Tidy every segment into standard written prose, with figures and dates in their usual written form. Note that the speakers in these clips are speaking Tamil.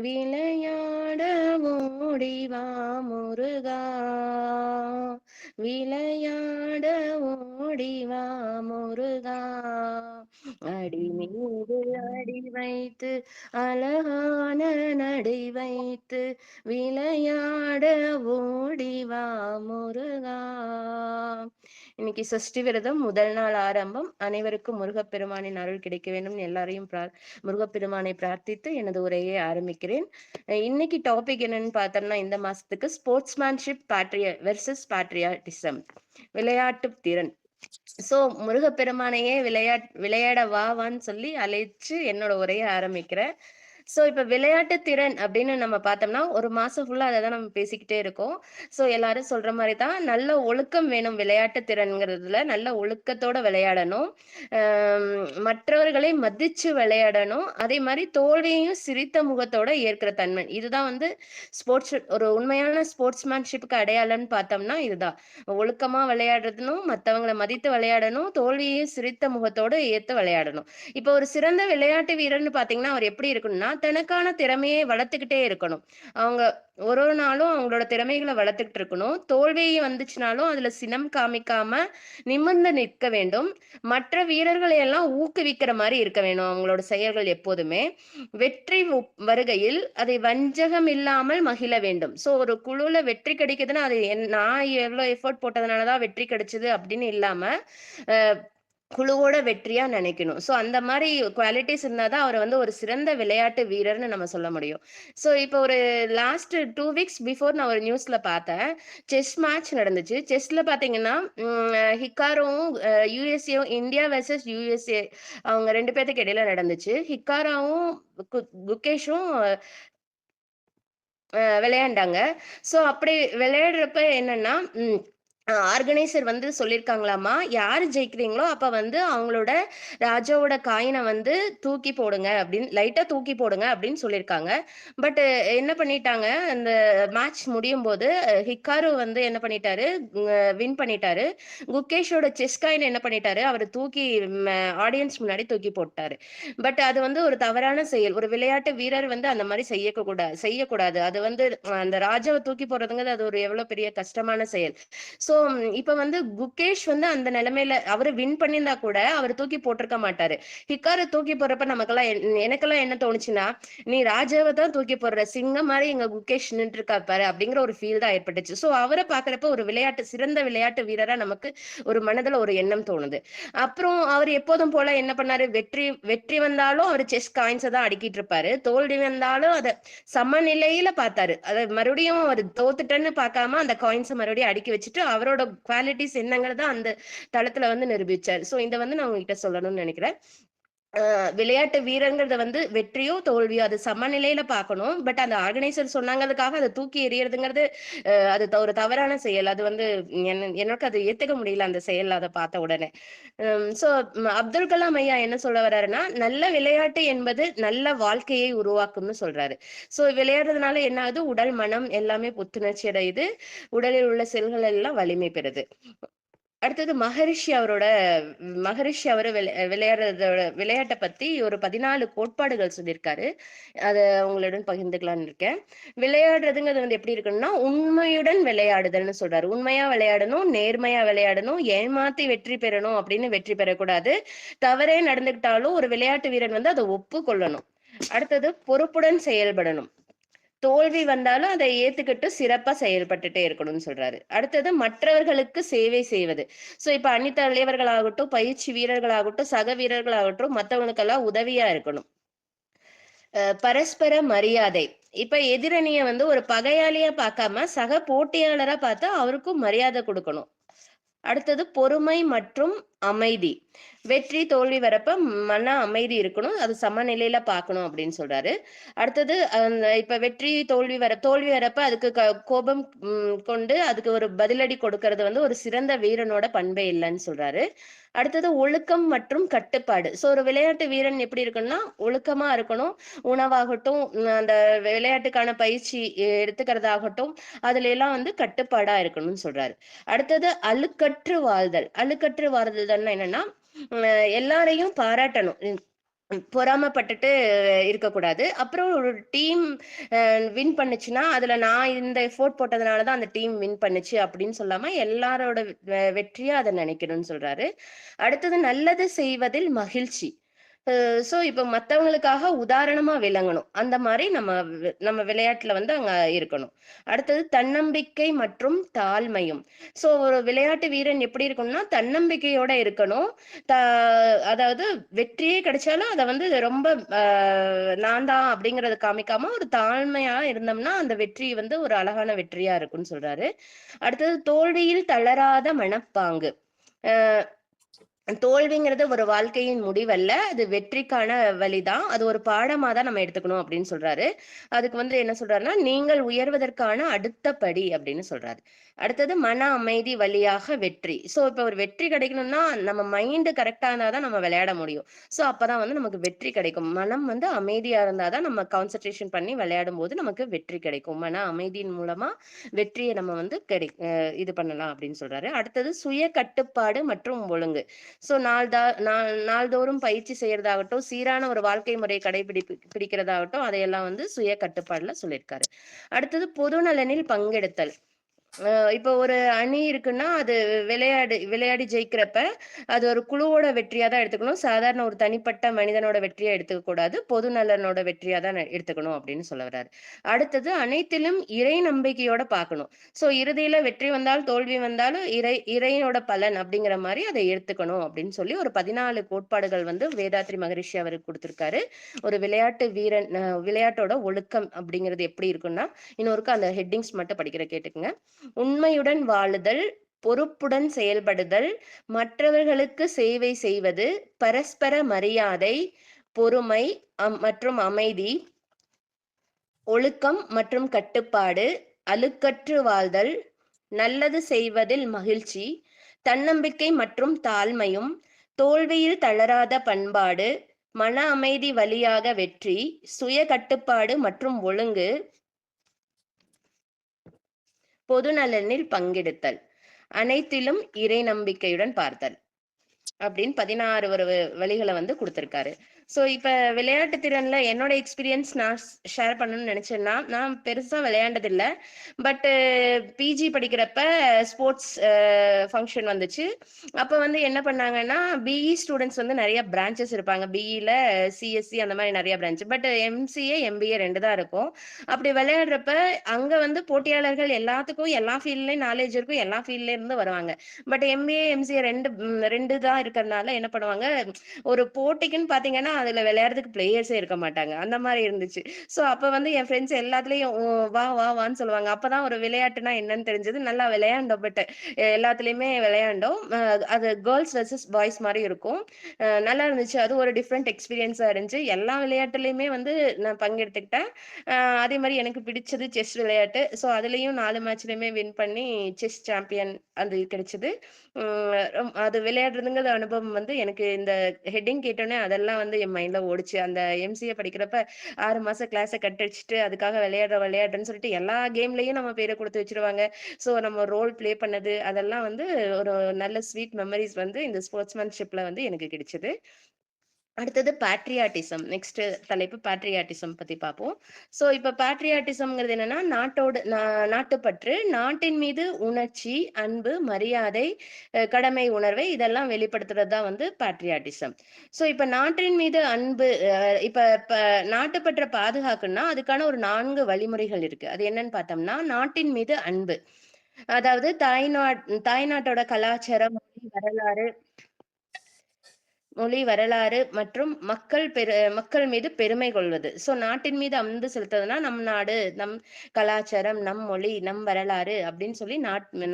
விளையாட ஓடிவா முருகா, விளையாட ஓடிவா முருகா, அடி மீது அடி வைத்து அழகான நடை வைத்து விளையாட ஓடிவா முருகா. இன்னைக்கு சஷ்டி விரதம் முதல் நாள் ஆரம்பம். அனைவருக்கும் முருகப்பெருமானின் அருள் கிடைக்க வேண்டும் எல்லாரையும் முருகப்பெருமானை பிரார்த்தித்து எனது உரையை ஆரம்பிக்கிறேன். இன்னைக்கு டாபிக் என்னன்னு பார்த்தோம்னா, இந்த மாசத்துக்கு ஸ்போர்ட்ஸ்மேன்ஷிப் வெர்சஸ் பேட்ரியாட்டிசம், விளையாட்டு திறன். சோ முருகப்பெருமானையே விளையாட வான்னு சொல்லி அழைச்சு என்னோட உரையை ஆரம்பிக்கிறேன். சோ இப்ப விளையாட்டு திறன் அப்படின்னு நம்ம பார்த்தோம்னா, ஒரு மாசம் ஃபுல்லா அதை தான் நம்ம பேசிக்கிட்டே இருக்கோம். சோ எல்லாரும் சொல்ற மாதிரி தான், நல்ல ஒழுக்கம் வேணும். விளையாட்டு திறன்கிறதுல நல்ல ஒழுக்கத்தோட விளையாடணும். மற்றவர்களை மதிச்சு விளையாடணும். அதே மாதிரி தோல்வியையும் சிரித்த முகத்தோட ஏற்கிற தன்மை, இதுதான் ஒரு உண்மையான ஸ்போர்ட்ஸ்மேன்ஷிப்புக்கு அடையாளம்னு பார்த்தோம்னா இதுதான். ஒழுக்கமா விளையாடுறதுனும், மற்றவங்களை மதித்து விளையாடணும், தோல்வியையும் சிரித்த முகத்தோட ஏத்து விளையாடணும். இப்ப ஒரு சிறந்த விளையாட்டு வீரர்னு பாத்தீங்கன்னா அவர் எப்படி இருக்கணும்னா, தனக்கான திறமையை வளர்த்துக்கிட்டே இருக்கணும். அவங்க ஒரு ஒரு நாளும் அவங்களோட திறமைகளை வளர்த்துக்கிட்டு இருக்கணும். தோல்வியை வந்துச்சுனாலும் அதுல சினம் காமிக்காம நிமிர்ந்து நிற்க வேண்டும். மற்ற வீரர்களை எல்லாம் ஊக்குவிக்கிற மாதிரி இருக்க வேணும் அவங்களோட செயல்கள் எப்போதுமே. வெற்றி வருகையில் அதை வஞ்சகம் இல்லாமல் மகிழ வேண்டும். சோ ஒரு குழுல வெற்றி கிடைக்குதுன்னா அது நான் எவ்வளவு எஃபோர்ட் போட்டதுனாலதான் வெற்றி கிடைச்சது அப்படின்னு இல்லாம குழுவோட வெற்றியா நினைக்கணும். சோ அந்த மாதிரி குவாலிட்டிஸ் இருந்தாதான் அவர் ஒரு சிறந்த விளையாட்டு வீரர்னு நம்ம சொல்ல முடியும். சோ இப்போ ஒரு லாஸ்ட் 2 வீக்ஸ் பிஃபோர் நான் ஒரு நியூஸ்ல பார்த்தேன். செஸ் மேட்ச் நடந்துச்சு. செஸ்ல பாத்தீங்கன்னா ஹிக்காரோவும் யுஎஸ்ஏவும், இந்தியா வெர்சஸ் யுஎஸ்ஏ, அவங்க 2 பேத்துக்கு இடையில நடந்துச்சு. ஹிக்காராவும் குகேஷும் விளையாண்டாங்க. சோ அப்படி விளையாடுறப்ப என்னன்னா, ஆர்கனைசர் சொல்லியிருக்காங்களாமா, யாரு ஜெயிக்கிறீங்களோ அப்ப அவங்களோட ராஜாவோட காயினை தூக்கி போடுங்க அப்படின்னு, லைட்டா தூக்கி போடுங்க அப்படின்னு சொல்லியிருக்காங்க. பட் என்ன பண்ணிட்டாங்க, அந்த மேட்ச் முடியும் போது ஹிக்காரு என்ன பண்ணிட்டாரு, வின் பண்ணிட்டாரு. குகேஷோட செஸ் காயின் என்ன பண்ணிட்டாரு, அவர் தூக்கி ஆடியன்ஸ் முன்னாடி தூக்கி போட்டாரு. பட் அது ஒரு தவறான செயல். ஒரு விளையாட்டு வீரர் அந்த மாதிரி செய்யக்கூடாது. அது அந்த ராஜாவை தூக்கி போடுறதுங்கிறது அது ஒரு எவ்வளவு பெரிய கஷ்டமான செயல். சோ இப்ப குகேஷ் அந்த நிலைமையில அவரு வின் பண்ணியிருந்தா கூட அவர் தூக்கி போட்டிருக்க மாட்டாரு. ஹிக்காரு தூக்கி போடுறப்ப எனக்கெல்லாம் என்ன தோணுச்சுன்னா, நீ ராஜாவை தான் தூக்கி போடுற, சிங்கம் மாதிரி எங்க குகேஷ் நின்று இருக்கா பாரு அப்படிங்கிற ஒரு ஃபீல் தான் ஏற்பட்டுச்சு. சோ அவரை பாக்குறப்ப ஒரு சிறந்த விளையாட்டு வீரரா நமக்கு ஒரு மனதுல ஒரு எண்ணம் தோணுது. அப்புறம் அவர் எப்போதும் போல என்ன பண்ணாரு, வெற்றி வந்தாலும் அவர் செஸ் காயின்ஸை தான் அடுக்கிட்டு இருப்பாரு. தோல்வி வந்தாலும் அதை சமநிலையில பார்த்தாரு. அதை மறுபடியும் அவர் தோத்துட்டேன்னு பார்க்காம அந்த காயின்ஸை மறுபடியும் அடுக்கி வச்சுட்டு அவரோட குவாலிட்டிஸ் என்னங்கிறத அந்த தளத்துல நிரூபிச்சார். சோ இதை நான் உங்ககிட்ட சொல்லணும்னு நினைக்கிறேன். விளையாட்டு வீரங்கிறத வெற்றியோ தோல்வியோ அது சமநிலையில பார்க்கணும். பட் அந்த ஆர்கனைசர் சொன்னாங்கிறதுக்காக அதை தூக்கி எறியறதுங்கிறது அது ஒரு தவறான செயல். அது எனக்கு அது ஏத்துக்க முடியல அந்த செயல் அதை பார்த்த உடனே. சோ அப்துல் கலாம் ஐயா என்ன சொல்ல வர்றாருன்னா, நல்ல விளையாட்டு என்பது நல்ல வாழ்க்கையை உருவாக்கும்னு சொல்றாரு. சோ விளையாடுறதுனால என்ன ஆகுது, உடல் மனம் எல்லாமே புத்துணர்ச்சி அடையுது, உடலில் உள்ள செல்கள் எல்லாம் வலிமை பெறுது. அடுத்தது மகரிஷி அவரு விளையாட்டை பத்தி ஒரு 14 கோட்பாடுகள் சொல்லியிருக்காரு. அதை உங்களுடன் பகிர்ந்துக்கலாம்னு இருக்கேன். விளையாடுறதுங்கிறது எப்படி இருக்குன்னா, உண்மையுடன் விளையாடுதல்னு சொல்றாரு. உண்மையா விளையாடணும், நேர்மையா விளையாடணும், ஏமாத்தி வெற்றி பெறணும் அப்படின்னு வெற்றி பெறக்கூடாது. தவறே நடந்துகிட்டாலும் ஒரு விளையாட்டு வீரன் அதை ஒப்புக்கொள்ளணும். அடுத்தது பொறுப்புடன் செயல்படணும். தோல்வி வந்தாலும் அதை ஏத்துக்கிட்டு சிறப்பா செயல்பட்டுட்டே இருக்கணும்னு சொல்றாரு. அடுத்தது மற்றவர்களுக்கு சேவை செய்வது. சோ இப்ப அணி தலைவர்களாகட்டும், பயிற்சி வீரர்களாகட்டும், சக வீரர்களாகட்டும், மற்றவங்களுக்கெல்லாம் உதவியா இருக்கணும். பரஸ்பர மரியாதை. இப்ப எதிரணிய ஒரு பகையாளியா பார்க்காம சக போட்டியாளரா பார்த்தா அவருக்கும் மரியாதை கொடுக்கணும். அடுத்தது பொறுமை மற்றும் அமைதி. வெற்றி தோல்வி வரப்ப மன அமைதி இருக்கணும், அது சமநிலையில பார்க்கணும் அப்படின்னு சொல்றாரு. அடுத்தது இப்ப தோல்வி வரப்ப அதுக்கு கோபம் கொண்டு அதுக்கு ஒரு பதிலடி கொடுக்கறது ஒரு சிறந்த வீரனோட பண்பே இல்லைன்னு சொல்றாரு. அடுத்தது ஒழுக்கம் மற்றும் கட்டுப்பாடு. சோ ஒரு விளையாட்டு வீரன் எப்படி இருக்கணும்னா ஒழுக்கமா இருக்கணும். உணவாகட்டும், அந்த விளையாட்டுக்கான பயிற்சி எடுத்துக்கிறதாகட்டும், அதுல எல்லாம் கட்டுப்பாடா இருக்கணும்னு சொல்றாரு. அடுத்தது அழுக்கற்று வாழ்தல். அழுக்கற்று வாழ்தல் என்னன்னா, எல்லாரையும் பாராட்டணும். பொறாமப்பட்டுட்டு இருக்கக்கூடாது. அப்புறம் ஒரு டீம் அ வின் பண்ணுச்சுன்னா, அதுல நான் இந்த எஃபோர்ட் போட்டதுனால தான் அந்த டீம் வின் பண்ணுச்சு அப்படின்னு சொல்லாம, எல்லாரோட வெற்றியா அத நெனைக்கணும்னு சொல்றாரு. அடுத்தது நல்லது செய்வதில் மகிழ்ச்சி. சோ இப்ப மத்தவங்களுக்காக உதாரணமா விளங்கணும். அந்த மாரி நம்ம விளையாட்டுல வந்து அங்க இருக்கணும். அடுத்தது தன்னம்பிக்கை மற்றும் தாழ்மையும். சோ ஒரு விளையாட்டு வீரன் எப்படி இருக்கணும்னா, தன்னம்பிக்கையோட இருக்கணும். த அதாவது வெற்றியே கிடைச்சாலும் அத வந்து ரொம்ப அ நான் தான் அப்படிங்கிறத காமிக்காம, ஒரு தாழ்மையா இருந்தோம்னா, அந்த வெற்றி வந்து ஒரு அழகான வெற்றியா இருக்கும்னு சொல்றாரு. அடுத்தது தோல்வியில் தளராத மனப்பாங்கு. அ தோல்விங்கிறது ஒரு வாழ்க்கையின் முடிவல்ல. அது வெற்றிக்கான வழிதான். அது ஒரு பாடமா தான் நம்ம எடுத்துக்கணும் அப்படின்னு சொல்றாரு. அதுக்கு வந்து என்ன சொல்றாருன்னா, நீங்கள் உயர்வதற்கான அடுத்த படி அப்படின்னு சொல்றாரு. அடுத்தது மன அமைதி வழியாக வெற்றி. சோ இப்ப ஒரு வெற்றி கிடைக்கணும்னா, நம்ம மைண்ட் கரெக்ட்டா இருந்தா தான் நம்ம விளையாட முடியும். சோ அப்பதான் வந்து நமக்கு வெற்றி கிடைக்கும். மனம் வந்து அமைதியா இருந்தா தான் நம்ம கான்சன்ட்ரேஷன் பண்ணி விளையாடும்போது நமக்கு வெற்றி கிடைக்கும். மன அமைதியின் மூலமா வெற்றிய நம்ம வந்து இது பண்ணலாம் அப்படின்னு சொல்றாரு. அடுத்தது சுய கட்டுப்பாடு மற்றும் ஒழுங்கு. ஸோ நாள்தோறும் பயிற்சி செய்யறதாகட்டும், சீரான ஒரு வாழ்க்கை முறையை பிடிக்கிறதாகட்டும், அதையெல்லாம் வந்து சுய கட்டுப்பாடுல சொல்லியிருக்காரு. அடுத்தது பொது நலனில் பங்கெடுத்தல். இப்போ ஒரு அணி இருக்குன்னா, அது விளையாடி ஜெயிக்கிறப்ப, அது ஒரு குழுவோட வெற்றியா தான் எடுத்துக்கணும். சாதாரண ஒரு தனிப்பட்ட மனிதனோட வெற்றியா எடுத்துக்க கூடாது. பொது நலனோட வெற்றியா தான் எடுத்துக்கணும் அப்படின்னு சொல்ல வர்றாரு. அடுத்தது அனைத்திலும் இறை நம்பிக்கையோட பார்க்கணும். ஸோ இறுதியில வெற்றி வந்தாலும், தோல்வி வந்தாலும் இறையோட பலன் அப்படிங்கிற மாரி அதை எடுத்துக்கணும் அப்படின்னு சொல்லி ஒரு 14 கோட்பாடுகள் வந்து வேதாத்ரி மகரிஷி அவருக்கு குடுத்திருக்காரு. ஒரு விளையாட்டு வீரன் விளையாட்டோட ஒழுக்கம் அப்படிங்கிறது எப்படி இருக்குன்னா, இன்னொருக்கா அந்த ஹெட்டிங்ஸ் மட்டும் படிக்கிறேன் கேட்டுக்கங்க. உண்மையுடன் வாழுதல், பொறுப்புடன் செயல்படுதல், மற்றவர்களுக்கு சேவை செய்வது, பரஸ்பர மரியாதை, பொறுமை மற்றும் அமைதி, ஒழுக்கம் மற்றும் கட்டுப்பாடு, அலுக்கற்று வாழ்தல், நல்லது செய்வதில் மகிழ்ச்சி, தன்னம்பிக்கை மற்றும் தாழ்மையும், தோல்வியில் தளராத பண்பாடு, மன அமைதி வழியாக வெற்றி, சுய கட்டுப்பாடு மற்றும் ஒழுங்கு, பொது நலனில் பங்கெடுத்தல், அனைத்திலும் இறை நம்பிக்கையுடன் பார்த்தல். அப்படின்னு 16 ஒரு வழிகள வந்து குடுத்திருக்காரு. ஸோ இப்ப விளையாட்டு திறன்ல என்னோட எக்ஸ்பீரியன்ஸ் நான் ஷேர் பண்ணணும்னு நெனச்சேன்னா, நான் பெருசா விளையாண்டதில்ல. பட் பிஜி படிக்கிறப்ப ஸ்போர்ட்ஸ் ஃபங்ஷன் வந்துச்சு. அப்ப வந்து என்ன பண்ணாங்கன்னா, பிஇ ஸ்டூடண்ட்ஸ் வந்து நெறைய பிரான்ச்சஸ் இருப்பாங்க. பிஇல சிஎஸ்சி அந்த மாரி நெறைய பிரான்ச். பட் எம்சிஏ, எம்பிஏ 2 தான் இருக்கும். அப்படி விளையாடுறப்ப, அங்க வந்து போட்டியாளர்கள் எல்லாத்துக்கும் எல்லா ஃபீல்ட்லயும் நாலேட்ஜ் இருக்கும். எல்லா ஃபீல்ட்ல இருந்து வருவாங்க. பட் எம்பிஏ, எம்சிஏ 2 தான் இருக்கிறனால என்ன பண்ணுவாங்க, ஒரு போட்டிக்குன்னு பார்த்தீங்கன்னா, அதுல விளையாடுறதுக்கு பிளேயர்ஸே இருக்க மாட்டாங்க. அந்த மாரி இருந்துச்சு. ஸோ அப்ப வந்து என் ஃப்ரெண்ட்ஸ் எல்லாத்துலயும் வா, வா, வான்னு சொல்லுவாங்க. அப்பதான் ஒரு விளையாட்டுனா என்னன்னு தெரிஞ்சது. நல்லா விளையாண்டோம். பட் எல்லாத்துலயுமே விளையாண்டோம். அது கேர்ல்ஸ் வெர்சஸ் பாய்ஸ் மாரி இருக்கும். நல்லா இருந்துச்சு. அது ஒரு டிஃபரெண்ட் எக்ஸ்பீரியன்ஸா இருந்துச்சு. எல்லா விளையாட்டுலயுமே வந்து நான் பங்கெடுத்துக்கிட்டேன். அ அதே மாரி எனக்கு பிடிச்சது செஸ் விளையாட்டு. ஸோ அதுலயும் 4 மேட்ச்லயுமே வின் பண்ணி செஸ் சாம்பியன் அது கிடைச்சது. அது விளையாடுறதுங்கிற அனுபவம் வந்து எனக்கு இந்த ஹெட்டிங் கேட்டோனே அதெல்லாம் வந்து என் மைண்ட்ல ஓடுச்சு. அந்த எம்சிஏ படிக்கிறப்ப 6 மாசம் கிளாஸ கட் அடிச்சுட்டு, அதுக்காக விளையாடுறேன்னு சொல்லிட்டு எல்லா கேம்லயும் நம்ம பேர குடுத்து வச்சுருவாங்க. ஸோ நம்ம ரோல் ப்ளே பண்ணது, அதெல்லாம் வந்து ஒரு நல்ல ஸ்வீட் மெமரீஸ் வந்து இந்த ஸ்போர்ட்ஸ்மேன்ஷிப்ல வந்து எனக்கு கிடைச்சது. அடுத்தது பேட்ரியாட்டிசம். நெக்ஸ்ட் தலைப்பு பேட்ரியாட்டிசம் பத்தி பார்ப்போம். சோ இப்ப பேட்ரியாட்டிசம்ங்கிறது என்னன்னா, நாட்டுப்பற்று, நாட்டின் மீது உணர்ச்சி, அன்பு, மரியாதை, கடமை உணர்வை இதெல்லாம் வெளிப்படுத்துறது தான் வந்து பேட்ரியாட்டிசம். சோ இப்ப நாட்டின் மீது அன்பு இப்ப நாட்டுப்பற்ற பாதுகாக்கணும்னா, அதுக்கான ஒரு 4 வழிமுறைகள் இருக்கு. அது என்னன்னு பார்த்தோம்னா, நாட்டின் மீது அன்பு. அதாவது தாய்நாட்டோட கலாச்சாரம், வரலாறு வரலாறு மற்றும் மக்கள் மீது பெருமை கொள்வது. சோ நாட்டின் மீது அன்பு செலுத்துறதுன்னா, நம் நாடு, நம் கலாச்சாரம், நம் மொழி, நம் வரலாறு அப்படின்னு சொல்லி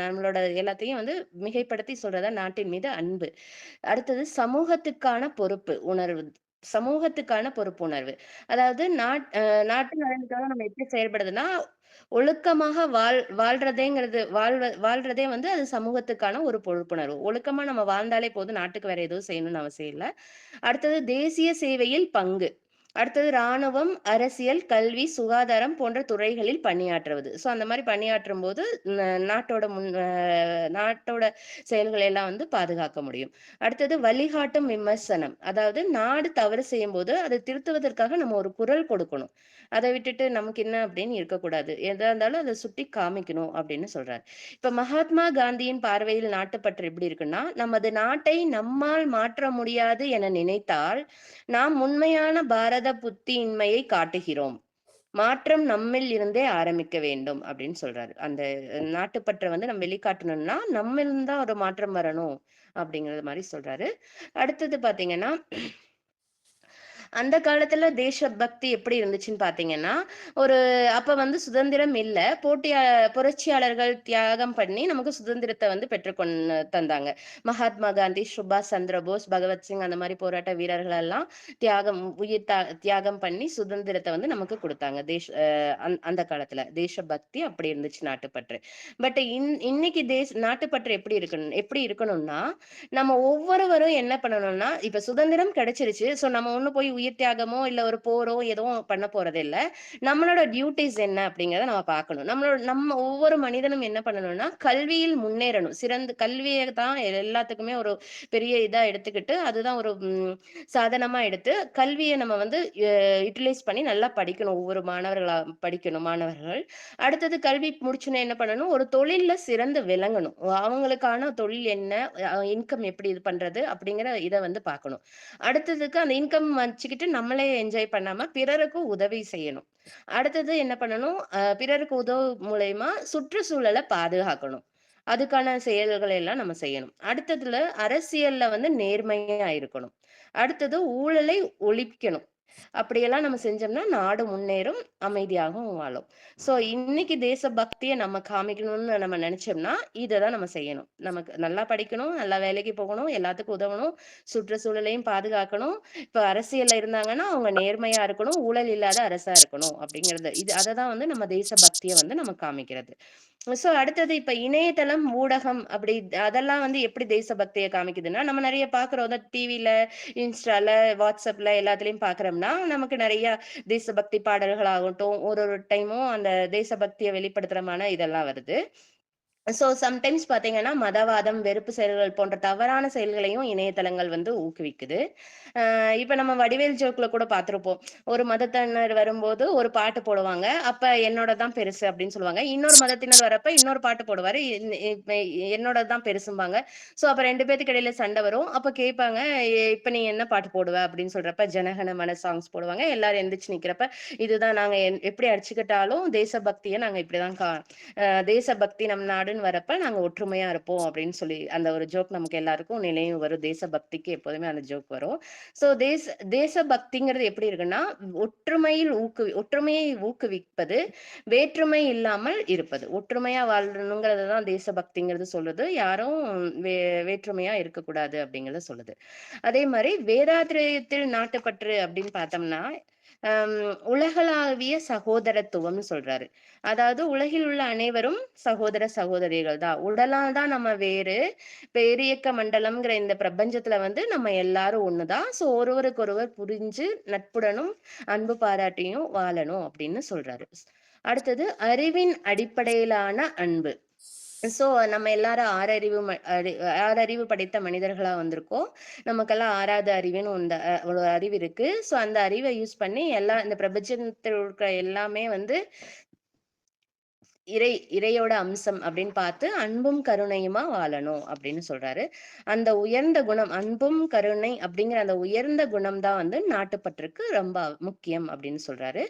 நம்மளோட எல்லாத்தையும் வந்து மிகைப்படுத்தி சொல்றதா நாட்டின் மீது அன்பு. அடுத்தது சமூகத்துக்கான பொறுப்பு உணர்வு. சமூகத்துக்கான பொறுப்புணர்வு. அதாவது நாட்டு நலனுக்காக நம்ம எப்படி செயல்படுதுன்னா, ஒழுக்கமாக வாழ்றதே வந்து அது சமூகத்துக்கான ஒரு பொறுப்புணர்வு. ஒழுக்கமா நம்ம வாழ்ந்தாலே போதும், நாட்டுக்கு வேற எதுவும் செய்யணும்னு அவசியம் இல்ல. அடுத்தது தேசிய சேவையில் பங்கு. அடுத்தது ராணுவம், அரசியல், கல்வி, சுகாதாரம் போன்ற துறைகளில் பணியாற்றுவது. ஸோ அந்த மாரி பணியாற்றும்போது நாட்டோட நாட்டோட செயல்களை எல்லாம் வந்து பாதுகாக்க முடியும். அடுத்தது வழிகாட்டும் விமர்சனம். அதாவது நாடு தவறு செய்யும்போது அதை திருத்துவதற்காக நம்ம ஒரு குரல் கொடுக்கணும். அத விட்டுட்டு நமக்கு என்ன அப்படின்னு இருக்கக்கூடாது. எதா இருந்தாலும் அத சுட்டி காமிக்கணும் அப்படின்னு சொல்றாரு. இப்ப மகாத்மா காந்தியின் பார்வையில் நாட்டுப்பற்று எப்படி இருக்குன்னா, நமது நாட்டை நம்மால் மாற்ற முடியாது என நினைத்தால் நாம் உண்மையான பாரத புத்தியின்மையை காட்டுகிறோம். மாற்றம் நம்மில் இருந்தே ஆரம்பிக்க வேண்டும் அப்படின்னு சொல்றாரு. அந்த நாட்டுப்பற்ற வந்து நம்ம வெளிக்காட்டணும்னா, நம்மில் தான் ஒரு மாற்றம் வரணும் அப்படிங்கிறது மாரி சொல்றாரு. அடுத்தது பார்த்தீங்கன்னா, அந்த காலத்துல தேசபக்தி எப்படி இருந்துச்சுன்னு பார்த்தீங்கன்னா, ஒரு அப்ப வந்து சுதந்திரம் இல்ல. புரட்சியாளர்கள் தியாகம் பண்ணி நமக்கு சுதந்திரத்த வந்து தந்தாங்க. மகாத்மா காந்தி, சுபாஷ் சந்திர போஸ், பகவத்சிங் அந்த மாரி போராட்ட வீரர்கள் எல்லாம் தியாகம் பண்ணி சுதந்திரத்த வந்து நமக்கு குடுத்தாங்க. அந்த காலத்துல தேசபக்தி அப்படி இருந்துச்சு நாட்டுப்பற்று. பட் இன்னைக்கு நாட்டுப்பற்று எப்படி இருக்கணும்னா, நம்ம ஒவ்வொருவரும் என்ன பண்ணணும்னா, இப்ப சுதந்திரம் கிடைச்சிருச்சு. சோ நம்ம ஒண்ணும் போய் உயிர் தியாகமோ, இல்ல ஒரு போரோ எதுவும் பண்ண போறதில்ல. நம்மளோட டியூட்டீஸ் என்ன அப்படிங்கிறத நம்ம பார்க்கணும். நம்ம ஒவ்வொரு மனிதனும் என்ன பண்ணணும்னா, கல்வியில் முன்னேறணும். கல்விய தான் எல்லாத்துக்குமே ஒரு பெரிய இதா எடுத்துக்கிட்டு, அதுதான் ஒரு சாதனமா எடுத்து, கல்விய நம்ம வந்து யுட்டிலைஸ் பண்ணி நல்லா படிக்கணும். ஒவ்வொரு படிக்கணும் மாணவர்கள். அடுத்தது கல்வி முடிச்சோனே என்ன பண்ணணும், ஒரு தொழில்ல சிறந்து விளங்கணும். அவங்களுக்கான தொழில் என்ன? இன்கம் எப்படி இது பண்றது? அப்படிங்கிற இத வந்து பார்க்கணும். அடுத்ததுக்கு அந்த இன்கம் வச்சுக்கிட்டு நம்மளே என்ஜாய் பண்ணாம, பிறருக்கும் உதவி செய்யணும். அடுத்தது என்ன பண்ணணும், பிறருக்கு மூலியமா சுற்றுச்சூழல பாதுகாக்கணும். அதுக்கான செயல்களை எல்லாம் நம்ம செய்யணும். அடுத்ததுல அரசியல்ல வந்து நேர்மையா இருக்கணும். அடுத்தது ஊழலை ஒழிக்கணும். அப்படியெல்லாம் நம்ம செஞ்சோம்னா நாடு முன்னேறும், அமைதியாகவும் வாழும். சோ இன்னைக்கு தேசபக்திய நம்ம காமிக்கணும்னு நம்ம நினைச்சோம்னா, இததான் நம்ம செய்யணும். நமக்கு நல்லா படிக்கணும், நல்லா வேலைக்கு போகணும், எல்லாத்துக்கும் உதவணும், சுற்றுச்சூழலையும் பாதுகாக்கணும். இப்ப அரசியல்ல இருந்தாங்கன்னா, அவங்க நேர்மையா இருக்கணும், ஊழல் இல்லாத அரசா இருக்கணும் அப்படிங்கிறது. அததான் வந்து நம்ம தேசபக்திய வந்து நம்ம காமிக்கிறது. சோ அடுத்தது இப்ப இணையதளம், ஊடகம் அப்படி அதெல்லாம் வந்து எப்படி தேசபக்திய காமிக்குதுன்னா, நம்ம நெறைய பார்க்கிறோம். டிவில, இன்ஸ்டால, வாட்ஸ்அப்ல எல்லாத்துலயும் பார்க்கிறோம்னா, நமக்கு நெறைய தேசபக்தி பாடல்கள் ஆகட்டும், ஒரு ஒரு டைமும் அந்த தேசபக்திய வெளிப்படுத்துறமான இதெல்லாம் வருது. சம்டைம்ஸ் பார்த்தீங்கன்னா, மதவாதம், வெறுப்பு செயல்கள் போன்ற தவறான செயல்களையும் இணையதளங்கள் வந்து ஊக்குவிக்குது. இப்ப நம்ம வடிவேல் ஜோக்ல கூட பார்த்திருப்போம். ஒரு மதத்தினர் வரும்போது ஒரு பாட்டு போடுவாங்க. அப்ப என்னோட தான் பெருசு அப்படின்னு சொல்லுவாங்க. இன்னொரு மதத்தினர் வரப்ப இன்னொரு பாட்டு போடுவாரு. இப்ப என்னோடது தான் பெருசும்பாங்க. அப்ப 2 பேத்துக்கு இடையில சண்டை வரும். அப்ப கேட்பாங்க, இப்ப நீ என்ன பாட்டு போடுவ?" அப்படின்னு சொல்றப்ப, ஜனகன மன சாங்ஸ் போடுவாங்க. எல்லாரும் எந்திரிச்சு நிக்கிறப்ப, இதுதான் நாங்க எப்படி அடிச்சுக்கிட்டாலும் தேசபக்திய நாங்க இப்படிதான் தேசபக்தி நம் நாடுன்னு வரப்ப நாங்க ஒற்றுமையா இருப்போம் அப்படின்னு சொல்லி அந்த ஒரு ஜோக் நமக்கு எல்லாருக்கும் நினைவு வரும். தேசபக்திக்கு எப்போதுமே அந்த ஜோக் வரும். சோ தேசபக்திங்கிறது எப்படி இருக்குன்னா, ஒற்றுமையை ஊக்குவிப்பது, வேற்றுமை இல்லாமல் இருப்பது. ஒற்றுமையா வாழணுங்கிறது தான் தேசபக்திங்கிறது சொல்லுது. யாரும் வேற்றுமையா இருக்கக்கூடாது அப்படிங்கிறத சொல்லுது. அதே மாரி வேதாத்திரியத்தில் நாட்டுப்பற்று அப்படின்னு பார்த்தோம்னா, அம் உலகளாவிய சகோதரத்துவம்னு சொல்றாரு. அதாவது உலகில் உள்ள அனைவரும் சகோதர, சகோதரிகள் தான். உடலால் தான் நம்ம வேறு. பேரியக்க மண்டலம்ங்கிற இந்த பிரபஞ்சத்துல வந்து நம்ம எல்லாரும் ஒண்ணுதான். ஒருவருக்கொருவர் புரிஞ்சு, நட்புடனும், அன்பு பாராட்டியும் வாழணும் அப்படின்னு சொல்றாரு. அடுத்தது அறிவின் அடிப்படையிலான அன்பு. நம்ம எல்லாரும் ஆறறிவு படைத்த மனிதர்களா வந்திருக்கோம். நமக்கெல்லாம் 6வது அறிவுன்னு ஒரு அறிவு இருக்கு. அந்த அறிவை யூஸ் பண்ணி இந்த பிரபஞ்சத்தில் இருக்கிற எல்லாமே வந்து இறையோட அம்சம் அப்படின்னு பார்த்து அன்பும் கருணையுமா வாழணும் அப்படின்னு சொல்றாரு. அந்த உயர்ந்த குணம், அன்பும் கருணை அப்படிங்கிற அந்த உயர்ந்த குணம் தான் வந்து நாட்டுப்பற்றுக்கு ரொம்ப முக்கியம் அப்படின்னு சொல்றாரு.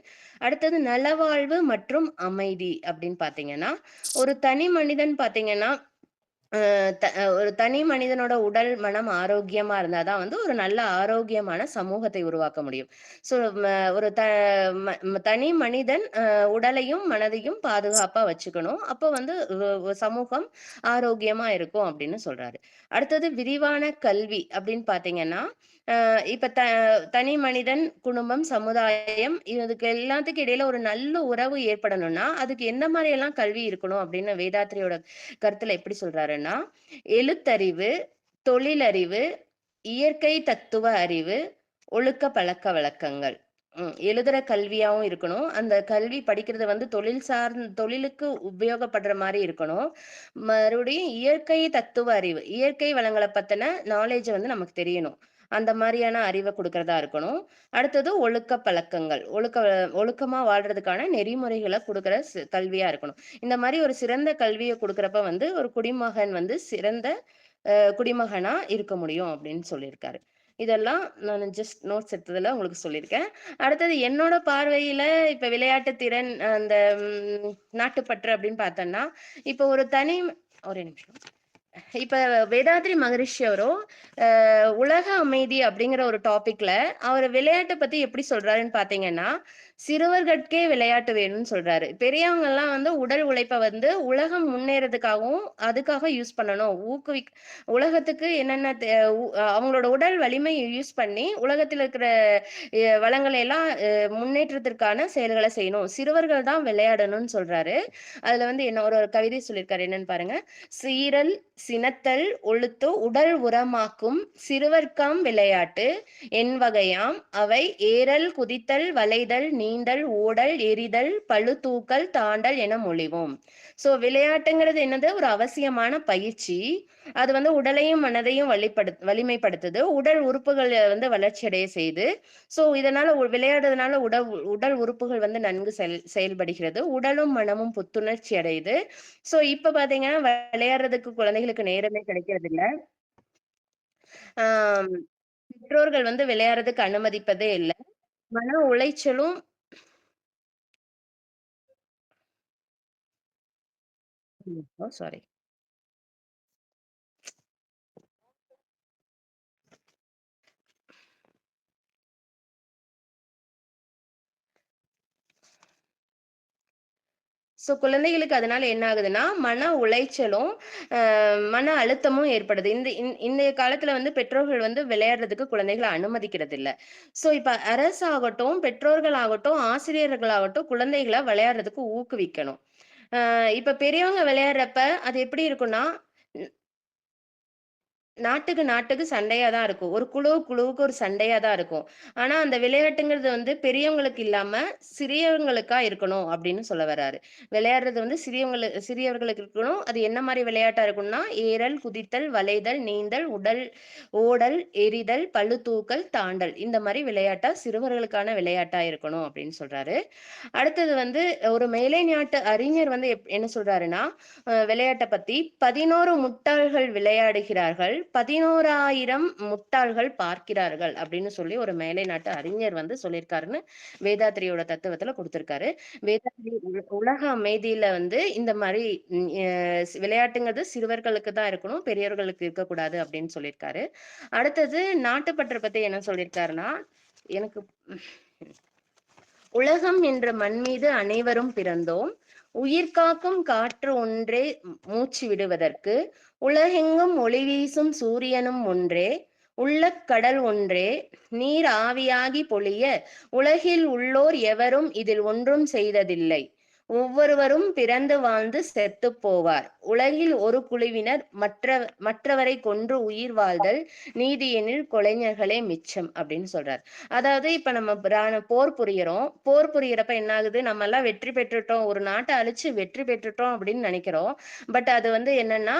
அடுத்தது நலவாழ்வு மற்றும் அமைதி அப்படின்னு பாத்தீங்கன்னா, ஒரு தனி மனிதன் பாத்தீங்கன்னா, ஒரு தனி மனிதனோட உடல், மனம் ஆரோக்கியமா இருந்தா தான் வந்து ஒரு நல்ல ஆரோக்கியமான சமூகத்தை உருவாக்க முடியும். ஸோ ம ஒரு த ம ம தனி மனிதன் உடலையும், மனதையும் பாதுகாப்பா வச்சுக்கணும். அப்போ வந்து சமூகம் ஆரோக்கியமா இருக்கும் அப்படின்னு சொல்றாரு. அடுத்தது விரிவான கல்வி அப்படின்னு பார்த்தீங்கன்னா, இப்ப தனி மனிதன், குடும்பம், சமுதாயம் இதுக்கு எல்லாத்துக்கும் இடையில ஒரு நல்ல உறவு ஏற்படணும்னா, அதுக்கு எந்த மாரி எல்லாம் கல்வி இருக்கணும் அப்படின்னு வேதாத்ரியோட கருத்துல எப்படி சொல்றாருன்னா, எழுத்தறிவு, தொழிலறிவு, இயற்கை தத்துவ அறிவு, ஒழுக்க பழக்கவழக்கங்கள். எழுதுற கல்வியாவும் இருக்கணும். அந்த கல்வி படிக்கிறது வந்து தொழிலுக்கு உபயோகப்படுற மாரி இருக்கணும். மறுபடியும் இயற்கை தத்துவ அறிவு, இயற்கை வளங்கள பத்தின நாலேட்ஜ் வந்து நமக்கு தெரியணும். அந்த மாரியான அறிவ குடுக்கிறதா இருக்கணும். அடுத்தது ஒழுக்க பழக்கங்கள். ஒழுக்கமா வாழ்றதுக்கான நெறிமுறைகள குடுக்குற கல்வியா இருக்கணும். இந்த மாரி ஒரு சிறந்த கல்விய குடுக்குறப்ப வந்து ஒரு குடிமகன் வந்து சிறந்த குடிமகனா இருக்க முடியும் அப்படின்னு சொல்லியிருக்காரு. இதெல்லாம் நான் ஜஸ்ட் நோட்ஸ் எடுத்ததுல உங்களுக்கு சொல்லியிருக்கேன். அடுத்தது என்னோட பார்வையில இப்ப விளையாட்டு திறன் அந்த நாட்டுப்பற்று அப்படின்னு பார்த்தோம்னா, இப்ப ஒரு ஒரே நிமிஷம். இப்ப வேதாத்ரி மகரிஷி அவரும் உலக அமைதி அப்படிங்கிற ஒரு டாபிக்ல அவர் விளையாட்டை பத்தி எப்படி சொல்றாருன்னு பாத்தீங்கன்னா, சிறுவர்கட்கே விளையாட்டு வேணும்னு சொல்றாரு. பெரியவங்க எல்லாம் வந்து உடல் உழைப்பை வந்து உலகம் முன்னேறதுக்காகவும் அதுக்காக யூஸ் பண்ணணும். உலகத்துக்கு என்னென்ன அவங்களோட உடல் வலிமையை யூஸ் பண்ணி உலகத்தில் இருக்கிற வளங்களை எல்லாம் முன்னேற்றத்திற்கான செயல்களை செய்யணும். சிறுவர்கள் தான் விளையாடணும்னு சொல்றாரு. அதுல வந்து என்ன ஒரு கவிதை சொல்லியிருக்காரு, என்னன்னு பாருங்க. "சீரல் சினத்தல் ஒழுத்து உடல் உரமாக்கும் சிறுவர்க்காம் விளையாட்டு எண்வகையாம் அவை ஏறல் குதித்தல் வளைதல் நீந்தல் ஓடல் எறிதல் பளு தூக்கல் தாண்டல் என மொழிவோம்." சோ விளையாட்டுங்கிறது என்னது, ஒரு அவசியமான பயிற்சி. அது வந்து உடலையும் மனதையும் வலிமைப்படுத்துது. உடல் உறுப்புகள் வந்து வளர்ச்சி அடைய செய்யுது. சோ இதனால விளையாடுறதுனால உடல் உறுப்புகள் வந்து நன்கு செயல்படுகிறது. உடலும் மனமும் புத்துணர்ச்சி அடையுது. சோ இப்ப பாத்தீங்கன்னா விளையாடுறதுக்கு குழந்தைகளுக்கு நேரமே கிடைக்கிறது இல்ல. ஆஹ் பெற்றோர்கள் வந்து விளையாடுறதுக்கு அனுமதிப்பதே இல்ல. மன உளைச்சலும் சாரி. சோ குழந்தைகளுக்கு அதனால என்ன ஆகுதுன்னா, மன உளைச்சலும், மன அழுத்தமும் ஏற்படுது. இன்றைய காலத்துல வந்து பெற்றோர்கள் வந்து விளையாடுறதுக்கு குழந்தைகள அனுமதிக்கிறது இல்ல. சோ இப்ப அரசாகட்டும், பெற்றோர்கள் ஆகட்டும், ஆசிரியர்கள் ஆகட்டும் குழந்தைகள விளையாடுறதுக்கு ஊக்குவிக்கணும். இப்ப பெரியவங்க விளையாடுறப்ப அது எப்படி இருக்கும்னா, நாட்டுக்கு சண்டையா தான் இருக்கும். ஒரு குழுவுக்கு ஒரு சண்டையா தான் இருக்கும். ஆனா, அந்த விளையாட்டுங்கிறது வந்து பெரியவங்களுக்கு இல்லாம, சிறியவங்களுக்கா இருக்கணும் அப்படின்னு சொல்ல வராரு. விளையாடுறது வந்து சிறியவர்களுக்கு இருக்கணும். அது என்ன மாரி விளையாட்டா இருக்கும்னா, ஏறல், குதித்தல், வளைதல், நீந்தல், ஓடல், எறிதல், பளு தூக்கல், தாண்டல். இந்த மாரி விளையாட்டா சிறுவர்களுக்கான விளையாட்டா இருக்கணும் அப்படின்னு சொல்றாரு. அடுத்தது வந்து ஒரு மேலை நாட்டு அறிஞர் வந்து என்ன சொல்றாருன்னா, விளையாட்ட பத்தி 11 முட்டாள்கள் விளையாடுகிறார்கள், 11,000 முட்டாள்கள் பார்க்கிறார்கள் அப்படின்னு சொல்லி ஒரு மேலை நாட்டு அறிஞர் வந்து சொல்லியிருக்காருன்னு வேதாத்ரியோட தத்துவத்துல கொடுத்திருக்காரு. வேதாத்ரி உலக அமைதியில வந்து இந்த மாதிரி விளையாட்டுங்கிறது சிறுவர்களுக்கு தான் இருக்கணும், பெரியவர்களுக்கு இருக்கக்கூடாது அப்படின்னு சொல்லியிருக்காரு. அடுத்தது நாட்டுப்பற்ற பத்தி என்ன சொல்லியிருக்காருன்னா, எனக்கு உலகம் என்ற மண் மீது அனைவரும் பிறந்தோம். உயிர் காக்கும் காற்று ஒன்றே மூச்சு விடுவதற்கு, உலகெங்கும் ஒளி வீசும் சூரியனும் ஒன்றே, உள்ளக் கடல் ஒன்றே, நீர் ஆவியாகி பொழிய, உலகில் உள்ளோர் எவரும் இதில் ஒன்றும் செய்ததில்லை. ஒவ்வொருவரும் பிறந்து வாழ்ந்து செத்துப் போவார். உலகில் ஒரு குழுவினர் மற்றவரை கொன்று உயிர் வாழ்தல் நீதியெனில் கொலைஞர்களே மிச்சம் அப்படின்னு சொல்றார். அதாவது இப்ப நம்ம போர் புரியறோம். போர் புரியறப்ப என்ன ஆகுது, நம்ம எல்லாம் வெற்றி பெற்றுட்டோம், ஒரு நாட்டை அழிச்சு வெற்றி பெற்றுட்டோம் அப்படின்னு நினைக்கிறோம். பட் அது வந்து என்னன்னா,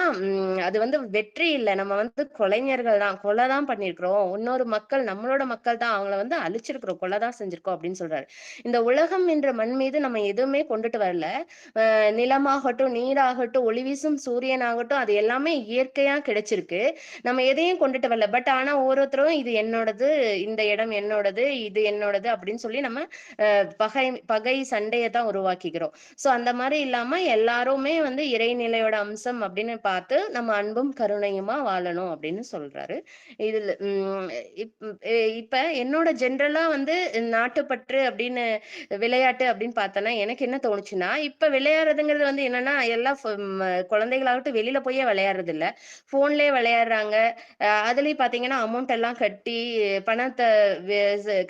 அது வந்து வெற்றி இல்ல. நம்ம வந்து கொலைஞர்கள் தான், கொலை தான் பண்ணிருக்கிறோம். இன்னொரு நம்மளோட மக்கள் தான், அவங்கள வந்து அழிச்சிருக்கிறோம், கொலை தான் செஞ்சிருக்கோம் அப்படின்னு சொல்றாரு. இந்த உலகம் என்ற மண் மீது நம்ம எதுவுமே கொண்டுட்டு வரல. நிலமாகட்டும், நீராகட்டும், ஒளி வீசும் சூரியன் ஆகட்டும், அது எல்லாமே இயற்கையா கிடைச்சிருக்கு. நம்ம எதையும் கொண்டுட்டு வரல. பட் ஆனா ஒவ்வொருத்தரும் இது என்னோடது, இந்த இடம் என்னோடது, இது என்னோடது அப்படின்னு சொல்லி நம்ம பகை பகை சண்டையை தான் உருவாக்கிக்கிறோம். சோ அந்த மாதிரி இல்லாம எல்லாருமே வந்து இறைநிலையோட அம்சம் அப்படின்னு பார்த்து நம்ம அன்பும் கருணையுமா வாழணும் அப்படின்னு சொல்றாரு. இதுல இப்ப என்னோட ஜென்ரலா வந்து நாட்டுப்பற்று அப்படின்னு விளையாட்டு அப்படின்னு பார்த்தோன்னா எனக்கு என்ன தோணுச்சு போச்சுன்னா, இப்ப விளையாடுறதுங்கிறது வந்து என்னன்னா, எல்லாம் குழந்தைகளாகட்டும் வெளியில போயே விளையாடுறதில்ல. ஃபோன்லயே விளையாடுறாங்க. அதுலயும் பார்த்தீங்கன்னா, அமௌண்ட் எல்லாம் கட்டி, பணத்த வே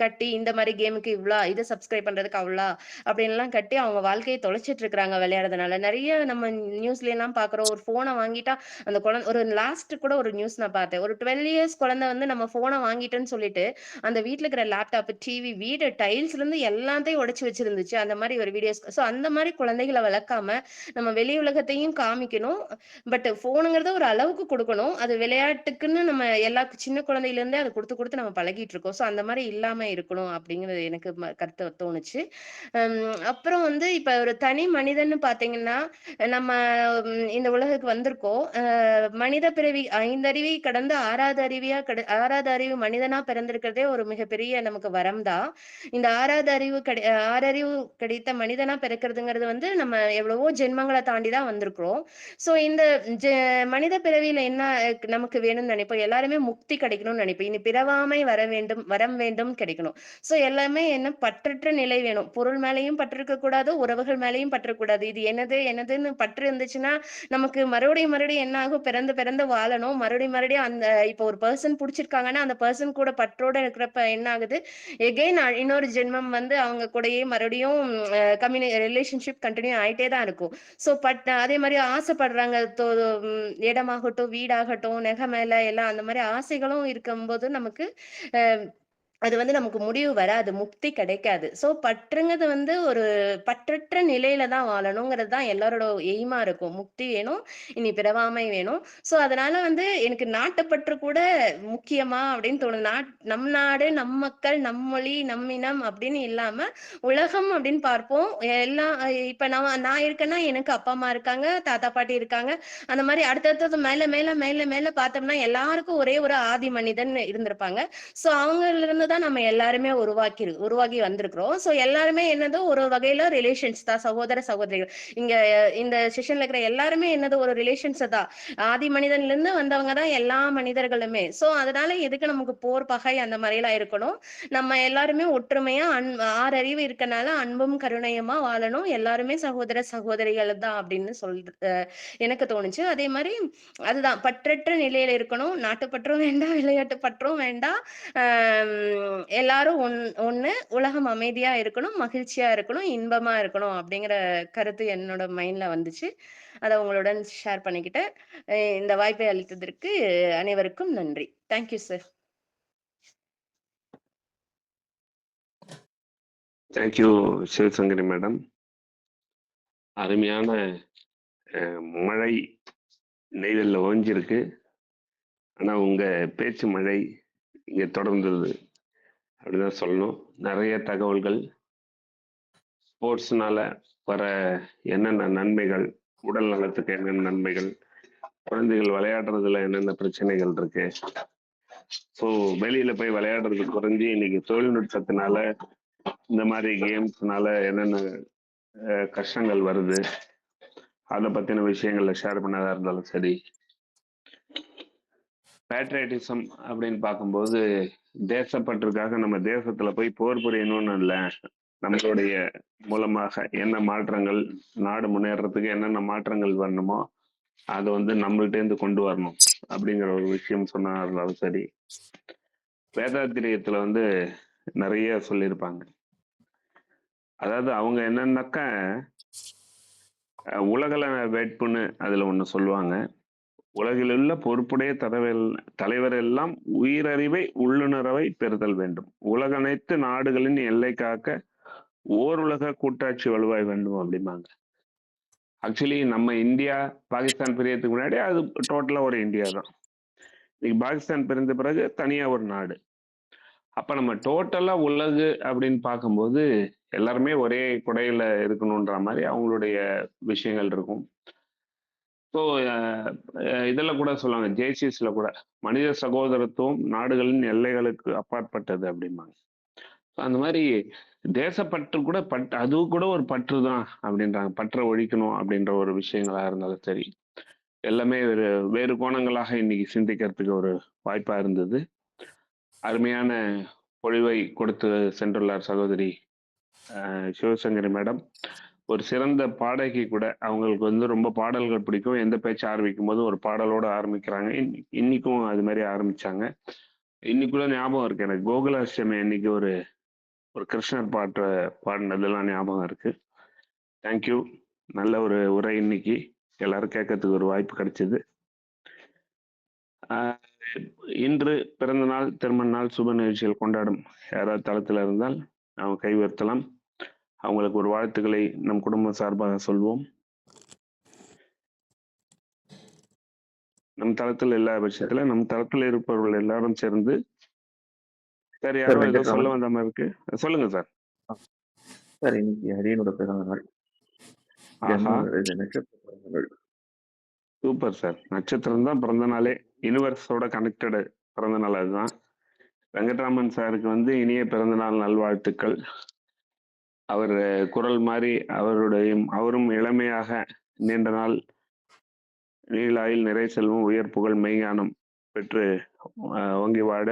கட்டி இந்த மாரி கேமுக்கு இவ்ளோ, இத சப்ஸ்கிரைப் பண்றதுக்கு அவ்ளோ அப்டின்லாம் கட்டி அவங்க வாழ்க்கைய தொலைச்சிட்டு இருக்காங்க விளையாடுறதுனால. நெறைய நம்ம நியூஸ்லலாம் பார்க்குறோம். ஒரு ஃபோன வாங்கிட்டா அந்த ஒரு லாஸ்ட் கூட ஒரு நியூஸ் நான் பார்த்தேன். ஒரு 12 இயர்ஸ் குழந்தை வந்து நம்ம ஃபோன வாங்கிட்டோன்னு சொல்லிட்டு, அந்த வீட்ல இருக்கிற லேப்டாப், டிவி, வீடு டைல்ஸ்லருந்து எல்லாத்தையும் உடைச்சு வச்சிருந்துச்சு. அந்த மாரி ஒரு வீடியோஸ். அந்த மாரி குழந்தைகள வளர்க்காம, நம்ம வெளி உலகத்தையும் காமிக்கணும். பட் ஃபோனுங்கிறது ஒரு அளவுக்கு குடுக்கணும். அது விளையாட்டுக்குன்னு நம்ம எல்லா சின்ன குழந்தையிலேருந்தே அத குடுத்து, குடுத்து நம்ம பழகிட்டு இருக்கோம். அந்த மாரி இல்லாம இருக்கணும் அப்படிங்கிறது எனக்கு கருத்து தோணுச்சு. அப்புறம் வந்து இப்ப ஒரு தனி மனிதன்னு பார்த்தீங்கன்னா, நம்ம இந்த உலகுக்கு வந்திருக்கோம். மனித பிறவி 5 அறிவை கடந்து 6வது அறிவு மனிதனா பிறந்திருக்கிறதே ஒரு மிகப்பெரிய நமக்கு வரம் தான். இந்த 6 அறிவு கிடைத்த மனிதனா பிறக்கிறதுங்கிறது வந்து நம்ம எவ்வளவோ ஜென்மங்கள தாண்டி தான் வந்திருக்கிறோம். இந்த ஜெ மனித பிறவியில என்ன நமக்கு வேணும்னு நினைப்போம். எல்லாருமே முக்தி கிடைக்கணும்னு நினைப்போம். இனி பிறவாமை வர வேண்டும், வரம் வேண்டும் கிடைக்கணும். எல்லாமே என்ன பற்றற்ற நிலை வேணும். பொருள் மேலயும் பற்று இருக்கக்கூடாது, உறவுகள் மேலயும் பற்று இருக்கக்கூடாது. இது எனது, எனதுன்னு பற்று இருந்துச்சுன்னா, நமக்கு மறுபடியும், மறுபடியும் என்ன ஆகும்? பிறந்து, பிறந்து வாழணும். மறுபடியும், மறுபடியும் அந்த இப்போ ஒரு பெர்சன் புடிச்சிருக்காங்கன்னா, அந்த பெர்சன் கூட பற்றோட இருக்கிறப்ப என்ன ஆகுது? எகைன் இன்னொரு ஜென்மம் வந்து அவங்க கூடயே மறுபடியும் ரிலேஷன்ஷிப் கன்டின்யூ ஆயிட்டே தான் இருக்கும். அதே மாரி ஆசைப்படுறாங்க. இடமாகட்டும், வீடாகட்டும், நகை மேல எல்லாம் அந்த மாரி ஆசைகளும் இருக்கும்போது நமக்கு அ அது வந்து நமக்கு முடிவு வராது. முக்தி கிடைக்காது. பற்றுங்கிறது வந்து ஒரு பற்றற்ற நிலையில தான் வாழணுங்கிறது தான் எல்லாரோட எய்மா இருக்கும். முக்தி வேணும், இனி பிறவாமை வேணும். அதனால வந்து எனக்கு நாட்டுப்பற்று கூட முக்கியமா அப்படின்னு தோணுது. நம் நாடு, நம் மக்கள், நம் மொழி, நம் இனம் அப்படின்னு இல்லாம, உலகம் அப்படின்னு பார்ப்போம். எல்லாம் இப்ப நான் இருக்கேன்னா, எனக்கு அப்பா, அம்மா இருக்காங்க, தாத்தா, பாட்டி இருக்காங்க. அந்த மாரி அடுத்தடுத்தது மேல, மேல, மேல, மேல பார்த்தோம்னா, எல்லாருக்கும் ஒரே ஒரு ஆதி மனிதன் இருந்திருப்பாங்க. அவங்கள்ல இருந்து தான் நம்ம எல்லாருமே உருவாகி வந்திருக்கிறோம். எல்லாருமே என்னது ஒரு வகையில ரிலேஷன்ஸ் தான். சகோதர, சகோதரிகள். இங்க இந்த செஷன்ல இருக்கிற எல்லாருமே என்னது ஒரு ரிலேஷன்ஸ் தான். ஆதி மனிதன்ல இருந்து வந்தவங்க தான் எல்லா மனிதர்களுமே. அதனால எதுக்கு நமக்கு போர், பகை அந்த மாரிலாம் இருக்கணும். நம்ம எல்லாருமே ஒற்றுமையா 6 அறிவு இருக்கனால அன்பும், கருணையுமா வாழணும். எல்லாருமே சகோதர, சகோதரிகள் தான் அப்படின்னு எனக்கு தோணுச்சு. அதே மாரி அதுதான் பற்றற்ற நிலையில இருக்கணும். நாட்டுப்பற்றும் வேண்டாம், விளையாட்டு பற்றும் வேண்டாம். எல்லாரும் ஒண்ணு. உலகம் அமைதியா இருக்கணும், மகிழ்ச்சியா இருக்கணும், இன்பமா இருக்கணும் அப்படிங்கிற கருத்து என்னோட மைண்ட்ல வந்துச்சு. அத உங்களுடன் ஷேர் பண்ணிக்கிட்டேன். இந்த வாய்ப்பை அளித்ததற்கு அனைவருக்கும் நன்றி. Thank you sir. Thank you Sivasankari madam. அருமையான மழை நெய்தல்ல ஓஞ்சிருக்கு. ஆனா உங்க பேச்சு மழை இங்க தொடர்ந்தது அப்படிதான் சொல்லணும். நிறைய தகவல்கள், ஸ்போர்ட்ஸ்னால வர என்னென்ன நன்மைகள், உடல் நலத்துக்கு என்னென்ன நன்மைகள், குழந்தைகள் விளையாடுறதுல என்னென்ன பிரச்சனைகள் இருக்கு, வெளியில போய் விளையாடுறது குறைஞ்சி இன்னைக்கு தொழில்நுட்பத்தினால இந்த மாதிரி கேம்ஸ்னால என்னென்ன கஷ்டங்கள் வருது, அதை பத்தின விஷயங்கள்ல ஷேர் பண்ணதா இருந்தாலும் சரி. பேட்ரியட்டிசம் அப்படின்னு பார்க்கும்போது தேசப்பற்றுக்காக நம்ம தேசத்துல போய் போர் புரியணும்னு இல்லை, நம்மளுடைய மூலமாக என்ன மாற்றங்கள், நாடு முன்னேறதுக்கு என்னென்ன மாற்றங்கள் வரணுமோ அதை வந்து நம்மள்ட்ட இருந்து கொண்டு வரணும் அப்படிங்கிற ஒரு விஷயம் சொன்னா இருந்தாலும் சரி. வேதாத்திரியத்துல வந்து நிறைய சொல்லியிருப்பாங்க. அதாவது அவங்க என்னன்னாக்க உலகள வேட்புன்னு அதுல ஒண்ணு சொல்லுவாங்க. உலகிலுள்ள பொறுப்புடைய தலைவர் எல்லாம் உயிரறிவை உள்ளுணர்வை பெறுதல் வேண்டும். உலகனைத்து நாடுகளின் எல்லை காக்க ஓருலக கூட்டாட்சி வலுவாய் வேண்டும் அப்படிம்பாங்க. ஆக்சுவலி நம்ம இந்தியா பாகிஸ்தான் பிரியறதுக்கு முன்னாடி அது டோட்டலா ஒரு இந்தியா தான். இன்னைக்கு பாகிஸ்தான் பிரிந்த பிறகு தனியா ஒரு நாடு. அப்ப நம்ம டோட்டலா உலகு அப்படின்னு பார்க்கும்போது எல்லாருமே ஒரே குடையில இருக்கணும்ன்ற மாதிரி அவங்களுடைய விஷயங்கள் இருக்கும். ஸோ இதெல்லாம் கூட சொல்லுவாங்க, ஜேசிஸ்ல கூட மனித சகோதரத்துவம் நாடுகளின் எல்லைகளுக்கு அப்பாற்பட்டது அப்படிம்பாங்க. அந்த மாதிரி தேசப்பற்று கூட அது கூட ஒரு பற்று தான் அப்படின்றாங்க. பற்ற ஒழிக்கணும் அப்படின்ற ஒரு விஷயங்களா இருந்தாலும் சரி, எல்லாமே வேறு கோணங்களாக இன்னைக்கு சிந்திக்கிறதுக்கு ஒரு வாய்ப்பா இருந்தது. அருமையான பொழிவை கொடுத்து சென்றுள்ளார் சகோதரி சிவசங்கரி மேடம். ஒரு சிறந்த பாடகி கூட. அவங்களுக்கு வந்து ரொம்ப பாடல்கள் பிடிக்கும். எந்த பேச்ச ஆரம்பிக்கும்போது ஒரு பாடலோட ஆரம்பிக்கிறாங்க. இன்னிக்கும் அது மாரி ஆரம்பிச்சாங்க. இன்னைக்கு கூட ஞாபகம் இருக்கு எனக்கு. கோகுலாஷ்டமி அன்னைக்கு ஒரு ஒரு கிருஷ்ணர் பாட்ட பாடுனதெல்லாம் ஞாபகம் இருக்கு. Thank you. நல்ல ஒரு உரை இன்னைக்கு. எல்லாரும் கேட்கறதுக்கு ஒரு வாய்ப்பு கிடைச்சது. இன்று பிறந்தநாள், திருமண நாள், சுப நிகழ்ச்சிகள் கொண்டாடும் யாராவது தளத்துல இருந்தால் அவங்க கை உயர்த்தலாம். அவங்களுக்கு ஒரு வாழ்த்துக்களை நம் குடும்பம் சார்பாக சொல்வோம். நம் தளத்தில் இல்லாத பட்சத்துல நம் தளத்தில் இருப்பவர்கள் எல்லாரும் சேர்ந்து சார் சார் யாரோ ஏதோ சொல்ல வெங்கட்ராமன். வந்த மாதிரி இருக்கு. சொல்லுங்க சார். சார் இன்னைக்கு ஹரியனோட பிறந்த நாள். ஆஹா, இது நட்சத்திர பிறந்த நாள். Super sir. நட்சத்திரம் தான் பிறந்த நாளே. யூனிவர்ஸோட கனெக்டடு பிறந்த நாள் அதுதான். வெங்கட்ராமன் சாருக்கு வந்து இனிய பிறந்தநாள் நல்வாழ்த்துக்கள். அவர் குரல் மாதிரி அவரும் இளமையாக நீண்ட நாள் நீளாயில் நிறை செல்வம் உயர் புகழ் மெய்ஞானம் பெற்று ஓங்கி வாட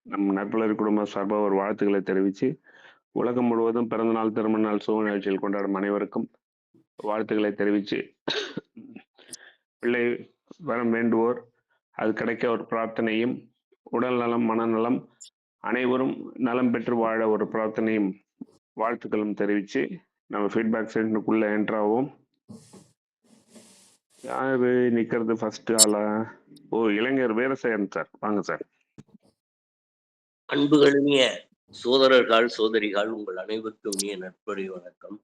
நம் நற்பலர் குடும்ப சார்பாக ஒரு வாழ்த்துக்களை தெரிவித்து உலகம் முழுவதும் பிறந்தநாள் திருமண நாள் சுப நிகழ்ச்சியில் கொண்டாடும் அனைவருக்கும் வாழ்த்துக்களை தெரிவித்து பிள்ளை வரம் வேண்டுவோர் அது கிடைக்க ஒரு பிரார்த்தனையும் உடல் நலம் மனநலம் அனைவரும் நலம் பெற்று வாழ ஒரு பிரார்த்தனையும் வாழ்த்துக்களும் தெரிவித்து நம்ம ஃபீட்பேக் செஷனுக்குள்ள என்ட்ராவோம். யாரு நிக்கிறது ஃபர்ஸ்ட் ஆளா? ஓ, இளைஞர் வீரசேகரன் சார், வாங்க சார். அன்புகளினிய சோதரர்கள் சோதரிகள் உங்கள் அனைவருக்கும் இனிய நட்புடைய வணக்கம்.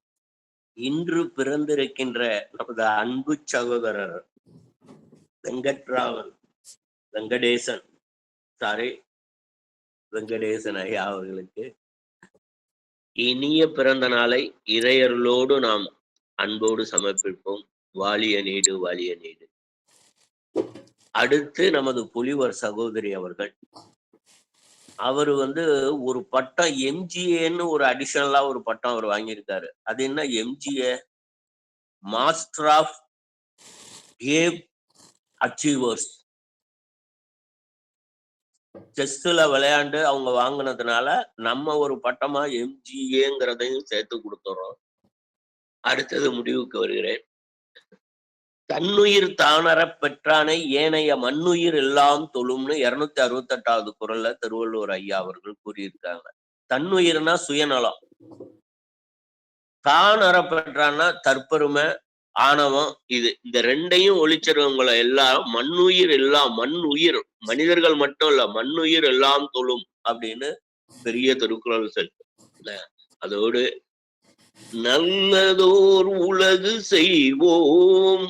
இன்று பிறந்திருக்கின்ற நமது அன்பு சகோதரர் வெங்கடேசன் ஐயா அவர்களுக்கு இனிய பிறந்த நாளை இறையர்களோடு நாம் அன்போடு சமர்ப்பிப்போம். வாழிய நீடு வாழிய நீடு. அடுத்து நமது புலிவர் சகோதரி அவர்கள். அவரு வந்து ஒரு பட்டம் எம்ஜிஏன்னு ஒரு அடிஷனலா ஒரு பட்டம் அவர் வாங்கியிருக்காரு. அது என்ன MGA? Master of game achievers. செஸ்ல விளையாண்டு அவங்க வாங்கினதுனால நம்ம ஒரு பட்டமா எம்ஜிஏங்கிறதையும் சேர்த்து கொடுத்துறோம். அடுத்தது முடிவுக்கு வருகிறேன். தன்னுயிர் தானற பெற்றானை ஏனைய மண்ணுயிர் எல்லாம் தொழும்னு 268வது குறள்ல திருவள்ளுவர் ஐயா அவர்கள் கூறியிருக்காங்க. தன்னுயிர்னா சுயநலம், தான் அறப்பெற்றான்னா தற்பெருமை, ஆணவம். இந்த ரெண்டையும் ஒழிச்சிருவங்களை எல்லாம் மண்ணுயிர் எல்லாம், மண்ணுயிர் மனிதர்கள் மட்டும் இல்ல, மண்ணுயிர் எல்லாம் தொழும் அப்படின்னு பெரிய திருக்குறள் சொல்லு. அதோடு நல்லதோர் உலகு செய்வோம்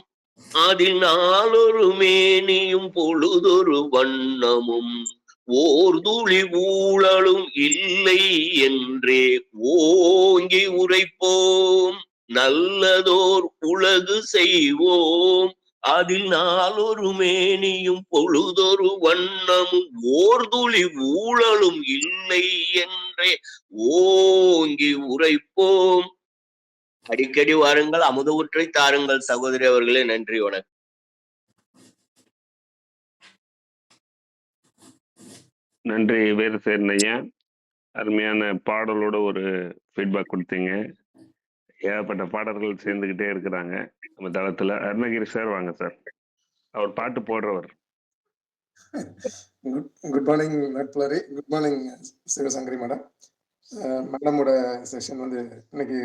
அதில் நாளொரு மேனியும் பொழுதொரு வண்ணமும் ஓர் துளி ஊழலும் இல்லை என்றே ஓங்கி உரைப்போம். நல்லதோர் உலகு செய்வோம் அதில் நாளொரு மேனியும் பொழுதொரு வண்ணமும் ஓர் துளி ஊழலும் இல்லை என்றே ஓங்கி உரைப்போம். அடிக்கடி வாருங்கள், அமுத ஊற்றை தாருங்கள் சகோதரி அவர்களே. நன்றி, வணக்கம். நன்றி வீரசேகரன் ஐயா. அருமையான பாடலோட ஒரு ஃபீட்பேக் கொடுத்தீங்க. ஏகப்பட்ட பாடல்கள் சேர்ந்துக்கிட்டே இருக்கிறாங்க நம்ம தளத்துல. அருணகிரி சார் வாங்க சார். அவர் பாட்டு போடுறவர். குட் மார்னிங் நட்புலரி. Good morning Sivasankari madam. மேடமோட செஷன் வந்து இன்னைக்கு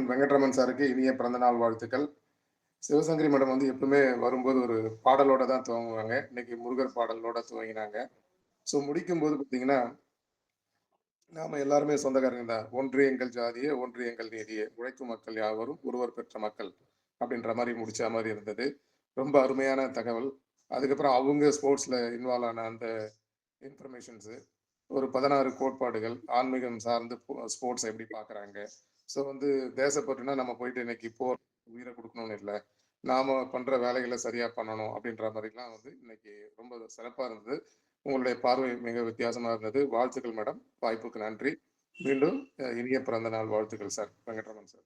வெங்கட்ராமன் சாருக்கு இனிய பிறந்தநாள் வாழ்த்துக்கள். சிவசங்கரி மேடம் வந்து எப்பவுமே வரும்போது ஒரு பாடலோட தான் துவங்குவாங்க. இன்னைக்கு முருகர் பாடலோட துவங்கினாங்க. ஸோ முடிக்கும்போது பார்த்தீங்கன்னா, நாம எல்லாருமே சொந்தக்காரங்க தான். ஒன்று எங்கள் ஜாதியே, ஒன்று எங்கள் நீதியே, உழைக்கும் மக்கள் யாவரும் ஒருவர் பெற்ற மக்கள் அப்படின்ற மாதிரி முடிச்ச மாதிரி இருந்தது. ரொம்ப அருமையான தகவல். அதுக்கப்புறம் அவங்க ஸ்போர்ட்ஸ்ல இன்வால்வ் ஆன அந்த இன்ஃபர்மேஷன்ஸு, ஒரு 16 கோட்பாடுகள், ஆன்மீகம் சார்ந்து ஸ்போர்ட்ஸ் எப்படி பார்க்குறாங்க. ஸோ வந்து தேசப்பற்றுனா நம்ம போயிட்டு இன்னைக்கு உயிரை கொடுக்கணும்னு இல்லை, நாம பண்ற வேலைகளை சரியா பண்ணணும் அப்படின்ற மாதிரிலாம் வந்து இன்னைக்கு ரொம்ப சிறப்பாக இருந்தது. உங்களுடைய பார்வை மிக வித்தியாசமா இருந்தது. வாழ்த்துக்கள் மேடம். வாய்ப்புக்கு நன்றி. மீண்டும் இனிய பிறந்த நாள் வாழ்த்துக்கள் sir, Venkatraman sir.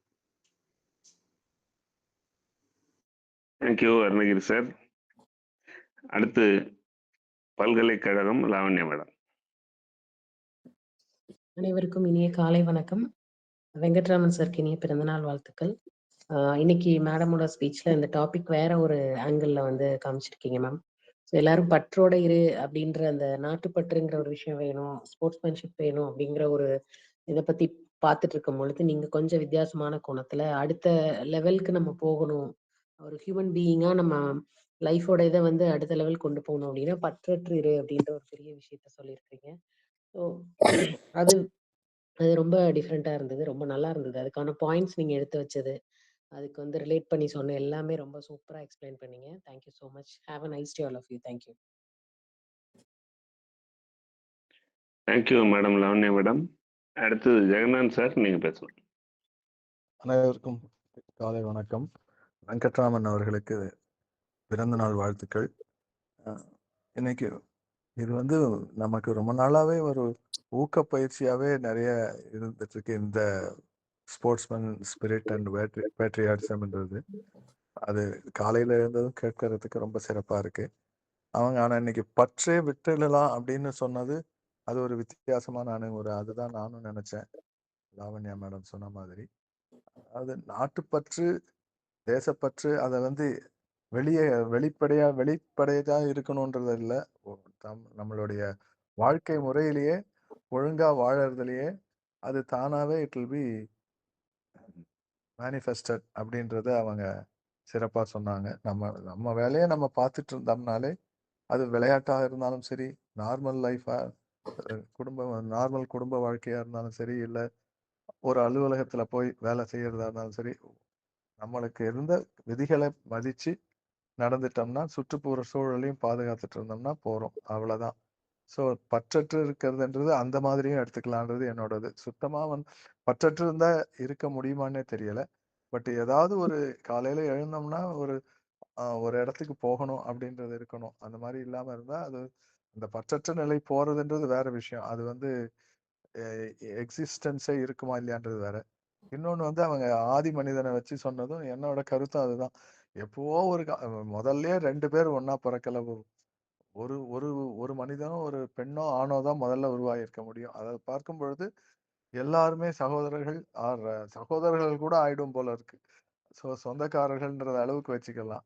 Thank you Arunagiri sir. அடுத்து பல்கலைக்கழகம் லாவண்யா மேடம். அனைவருக்கும் இனிய காலை வணக்கம். வெங்கட்ராமன் சாருக்கு இனிய பிறந்தநாள் வாழ்த்துக்கள். இன்னைக்கு மேடமோட ஸ்பீச்ல இந்த டாபிக் வேற ஒரு ஆங்கிள் வந்து காமிச்சிருக்கீங்க மேம். ஸோ எல்லாரும் பற்றோட இரு அப்படின்ற அந்த நாட்டுப்பற்றுங்கிற ஒரு விஷயம் வேணும், ஸ்போர்ட்ஸ்மேன்ஷிப் வேணும் அப்படிங்கிற ஒரு இதை பத்தி பார்த்துட்டு இருக்கும் பொழுது நீங்க கொஞ்சம் வித்தியாசமான கோணத்துல அடுத்த லெவலுக்கு நம்ம போகணும், ஒரு ஹியூமன் பீயிங்கா நம்ம லைஃபோட இதை வந்து அடுத்த லெவல் கொண்டு போகணும் அப்படின்னா பற்றற்று இரு அப்படின்ற ஒரு பெரிய விஷயத்த சொல்லியிருக்கீங்க. ஸோ அது அது ரொம்ப டிஃப்ரெண்டா இருந்தது. ரொம்ப நல்லா இருந்தது. அதுக்கான பாயிண்ட்ஸ் நீங்க எடுத்து வச்சது, அதுக்கு வந்து ரிலேட் பண்ணி சொன்ன எல்லாமே ரொம்ப சூப்பரா எக்ஸ்பிளைன் பண்ணீங்க. Thank you so much. Have a nice day all of you. Thank you. Thank you madam Lavanya madam. அடுத்தது ஜெகநாத் சார், நீங்க பேசலாம். அனைவருக்கும் காலை வணக்கம். வெங்கட்ராமன் அவர்களுக்கு பிறந்த நாள் வாழ்த்துக்கள். இன்னைக்கு இது வந்து நமக்கு ரொம்ப நாளாவே ஒரு ஊக்க பயிற்சியாவே நிறைய இருந்துட்டு இருக்கு இந்த ஸ்போர்ட்ஸ்மேன் ஸ்பிரிட் அண்ட் பேட்ரியாட்டிசம்ன்றது. அது காலையில இருந்ததும் கேட்கறதுக்கு ரொம்ப சிறப்பா இருக்கு. அவங்க ஆனா இன்னைக்கு பற்றே விட்டுடலாம் அப்படின்னு சொன்னது அது ஒரு வித்தியாசமான அணுகுமுறை. அதுதான் நானும் நினைச்சேன், லாவண்யா மேடம் சொன்ன மாதிரி. அது நாட்டுப்பற்று, தேசப்பற்று அதை வந்து வெளிப்படையா இருக்கணும்ன்றது இல்ல. நம்மளுடைய வாழ்க்கை முறையிலேயே ஒழுங்கா வாழறதுலயே அது தானாவே இட் வில் பி மேனிஃபெஸ்டட் அப்படின்றத அவங்க சிறப்பா சொன்னாங்க. நம்ம வேலையை நம்ம பார்த்துட்டு இருந்தோம்னாலே அது விளையாட்டாக இருந்தாலும் சரி, நார்மல் லைஃபா நார்மல் குடும்ப வாழ்க்கையா இருந்தாலும் சரி, இல்லை ஒரு அலுவலகத்துல போய் வேலை செய்யறதா இருந்தாலும் சரி, நம்மளுக்கு இருந்த விதிகளை மதிச்சு நடந்துட்டோம்னா, சுற்றுப்புற சூழலையும் பாதுகாத்துட்டு இருந்தோம்னா போறோம், அவ்வளவுதான். ஸோ பற்றற்று இருக்கிறதுன்றது அந்த மாதிரியும் எடுத்துக்கலான்றது என்னோடது. சுத்தமா பற்றற்று இருந்தா இருக்க முடியுமான்னே தெரியல. பட் ஏதாவது ஒரு காலையில எழுந்தோம்னா ஒரு இடத்துக்கு போகணும் அப்படின்றது இருக்கணும். அந்த மாதிரி இல்லாம இருந்தா அது அந்த பற்றற்ற நிலை போறதுன்றது வேற விஷயம். அது வந்து எக்ஸிஸ்டன்ஸே இருக்குமா இல்லையான்றது வேற. இன்னொன்னு வந்து அவங்க ஆதி மனிதனை வச்சு சொன்னதும் என்னோட கருத்தும் அதுதான். எப்பவோ முதல்லயே 2 பேர் ஒன்னா பிறக்கல. ஒரு ஒரு ஒரு மனிதனோ ஒரு பெண்ணோ ஆணோ தான் முதல்ல உருவாகியிருக்க முடியும். அதை பார்க்கும் பொழுது எல்லாருமே சகோதரர்கள் கூட ஆயிடும் போல இருக்கு. ஸோ சொந்தக்காரர்கள்ன்ற அளவுக்கு வச்சுக்கலாம்.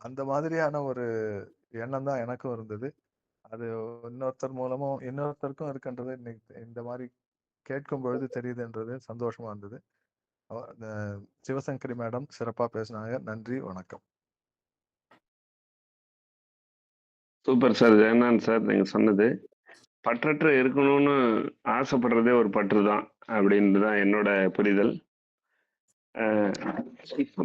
அந்த மாதிரியான ஒரு எண்ணம் தான் எனக்கும் இருந்தது. அது இன்னொருத்தருக்கும் இருக்குன்றது இன்னைக்கு இந்த மாதிரி கேட்கும் பொழுது தெரியுதுன்றது சந்தோஷமா இருந்தது. சிவசங்கரி மேடம் சிறப்பா பேசினாங்க. நன்றி, வணக்கம். சூப்பர் சார் ஜெகநாத் சார், நீங்க சொன்னது பற்றற்று இருக்கணும்னு ஆசைப்படுறதே ஒரு பற்று தான் அப்படின்னு தான் என்னோட புரிதல்.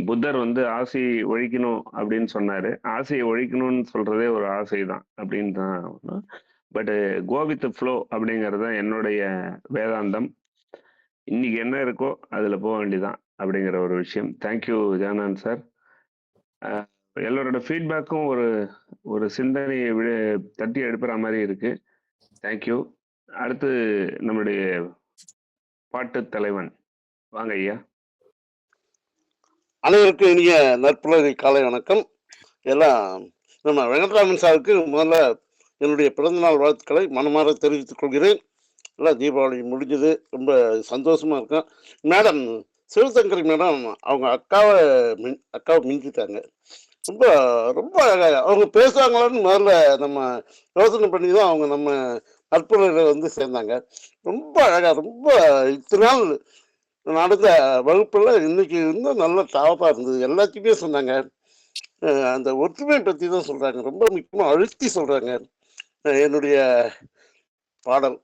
புத்தர் வந்து ஆசையை ஒழிக்கணும் அப்படின்னு சொன்னாரு. ஆசையை ஒழிக்கணும்னு சொல்றதே ஒரு ஆசை தான் அப்படின்னு தான். பட் கோ வித் ஃப்ளோ அப்படிங்கிறது தான் என்னுடைய வேதாந்தம். இன்னைக்கு என்ன இருக்கோ அதுல போக வேண்டியதான் அப்படிங்கிற ஒரு விஷயம். Thank you Jagannath sir. எல்லாரோட ஃபீட்பேக்கும் ஒரு சிந்தனையை தட்டி எடுப்புற மாதிரி இருக்கு. தேங்க்யூ. அடுத்து நம்முடைய பாட்டு தலைவன், வாங்க ஐயா. அனைவருக்கும் இனிய நற்புலரி காலை வணக்கம். எல்லாம் நம்ம வெங்கட்ராமன் சாருக்கு முதல்ல என்னுடைய பிறந்தநாள் வாழ்த்துக்களை மனமாற தெரிவித்துக் கொள்கிறேன். எல்லாம் தீபாவளி முடிஞ்சது, ரொம்ப சந்தோஷமா இருக்கேன். மேடம் சிவசங்கரி மேடம் அவங்க அக்காவை மிஞ்சிட்டாங்க. ரொம்ப ரொம்ப அழகா அவங்க பேசுவாங்களான்னு முதல்ல நம்ம யோசனை பண்ணி தான் அவங்க நம்ம நற்புலரில் வந்து சேர்ந்தாங்க. ரொம்ப அழகா, ரொம்ப இத்தனை நாள் நடந்த வகுப்புல இன்னைக்கு இன்னும் நல்ல டாப்பா இருந்தது. எல்லாத்தையுமே சொன்னாங்க. அந்த ஒற்றுமை பத்தி தான் சொல்றாங்க. ரொம்ப முக்கியமா அழுத்தி சொல்றாங்க. என்னுடைய பாடல்,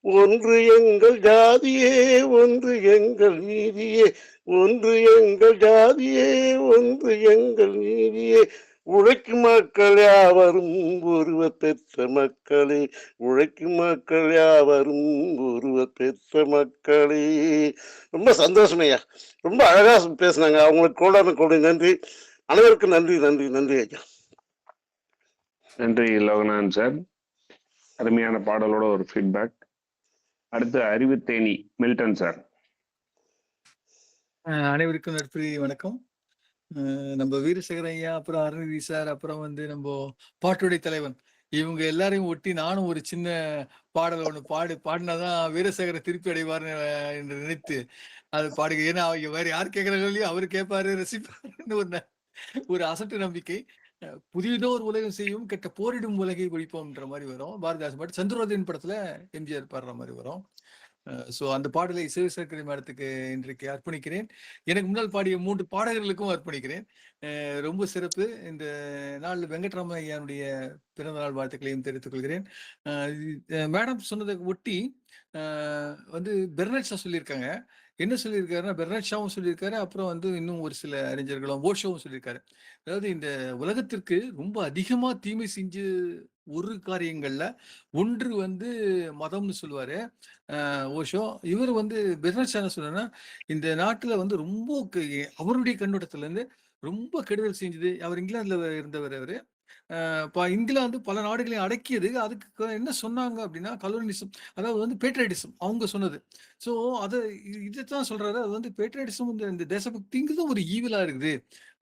ஒன்று எங்கள் ஜாதியே, ஒன்று எங்கள் நீதியே, ஒன்று எங்கள் ஜாதியே, ஒன்று எங்கள் நீதியே, உழைக்கும் மக்கள் யாவரும் ஒருவர் பெற்ற மக்களே, உழைக்கும் மக்கள் யாவரும் ஒருவர் பெற்ற மக்களே. ரொம்ப சந்தோஷமையா, ரொம்ப அழகா பேசினாங்க. அவங்களுக்கு கோடான நன்றி. அனைவருக்கும் நன்றி நன்றி நன்றி ஐயா. நன்றி லோகநாதன் சார், அருமையான பாடலோட ஒரு ஃபீட்பேக். அடுத்து அறிவுத்தேனி மில்டன் சார். அனைவருக்கும் நற்புரி வணக்கம். நம்ம வீரசேகர ஐயா, அப்புறம் அருணகிரி சார், அப்புறம் வந்து நம்ம பாட்டுடை தலைவன் இவங்க எல்லாரையும் ஒட்டி நானும் ஒரு சின்ன பாடல் ஒண்ணு பாடினாதான் வீரசேகர திருப்பி அடைவார்னு என்று நினைத்து அது பாடுங்க. ஏன்னா அவங்க வேற யார் கேட்கறாங்க இல்லையோ அவரு கேட்பாரு, ரசிப்பாருன்னு ஒரு அசட்டு நம்பிக்கை. புதியதோர் உலகம் செய்யும் கெட்ட போரிடும் உலகை ஒழிப்போம்ன்ற மாதிரி வரும். பாரதிதாசன் பாட்டு சந்திரோதயன் படத்துல எம்ஜிஆர் பாடுற மாதிரி வரும். ஸோ அந்த பாடலை சிவசங்கரி மேடத்துக்கு இன்றைக்கு அர்ப்பணிக்கிறேன். எனக்கு முன்னால் பாடிய 3 பாடகர்களுக்கும் அர்ப்பணிக்கிறேன். ரொம்ப சிறப்பு. இந்த நாள் வெங்கட்ராமன் ஐயானுடைய பிறந்த நாள் வாழ்த்துக்களையும் தெரிவித்துக் கொள்கிறேன். மேடம் சொன்னதை ஒட்டி வந்து பெர்னட் ஷா சொல்லியிருக்காங்க. என்ன சொல்லியிருக்காருன்னா, பெர்னட் ஷாவும் சொல்லியிருக்காரு, அப்புறம் வந்து இன்னும் ஒரு சில அறிஞர்களும் ஓஷோவும் சொல்லியிருக்காரு. அதாவது இந்த உலகத்திற்கு ரொம்ப அதிகமா தீமை செஞ்சு ஒரு காரியங்கள்ல ஒன்று வந்து மதம்னு சொல்லுவாரு ஓஷோ. இவர் வந்து பெர்னட் ஷா என்ன சொல்றாருன்னா, இந்த நாட்டுல வந்து ரொம்ப அவருடைய கண்ணோட்டத்துல இருந்து ரொம்ப கெடுதல் செஞ்சது. அவர் இங்கிலாந்துல இருந்தவர் அவரு. இங்கிலாந்து பல நாடுகளையும் அடக்கியது. அதுக்கு என்ன சொன்னாங்க அப்படின்னா கலோனிசம், அதாவது வந்து பேட்ரியட்டிசம் அவங்க சொன்னது. ஸோ அதை இதைத்தான் சொல்றாரு. அது வந்து பேட்ரியட்டிசம் இந்த தேசபக்திங்கிறது ஒரு ஈவிலா இருக்குது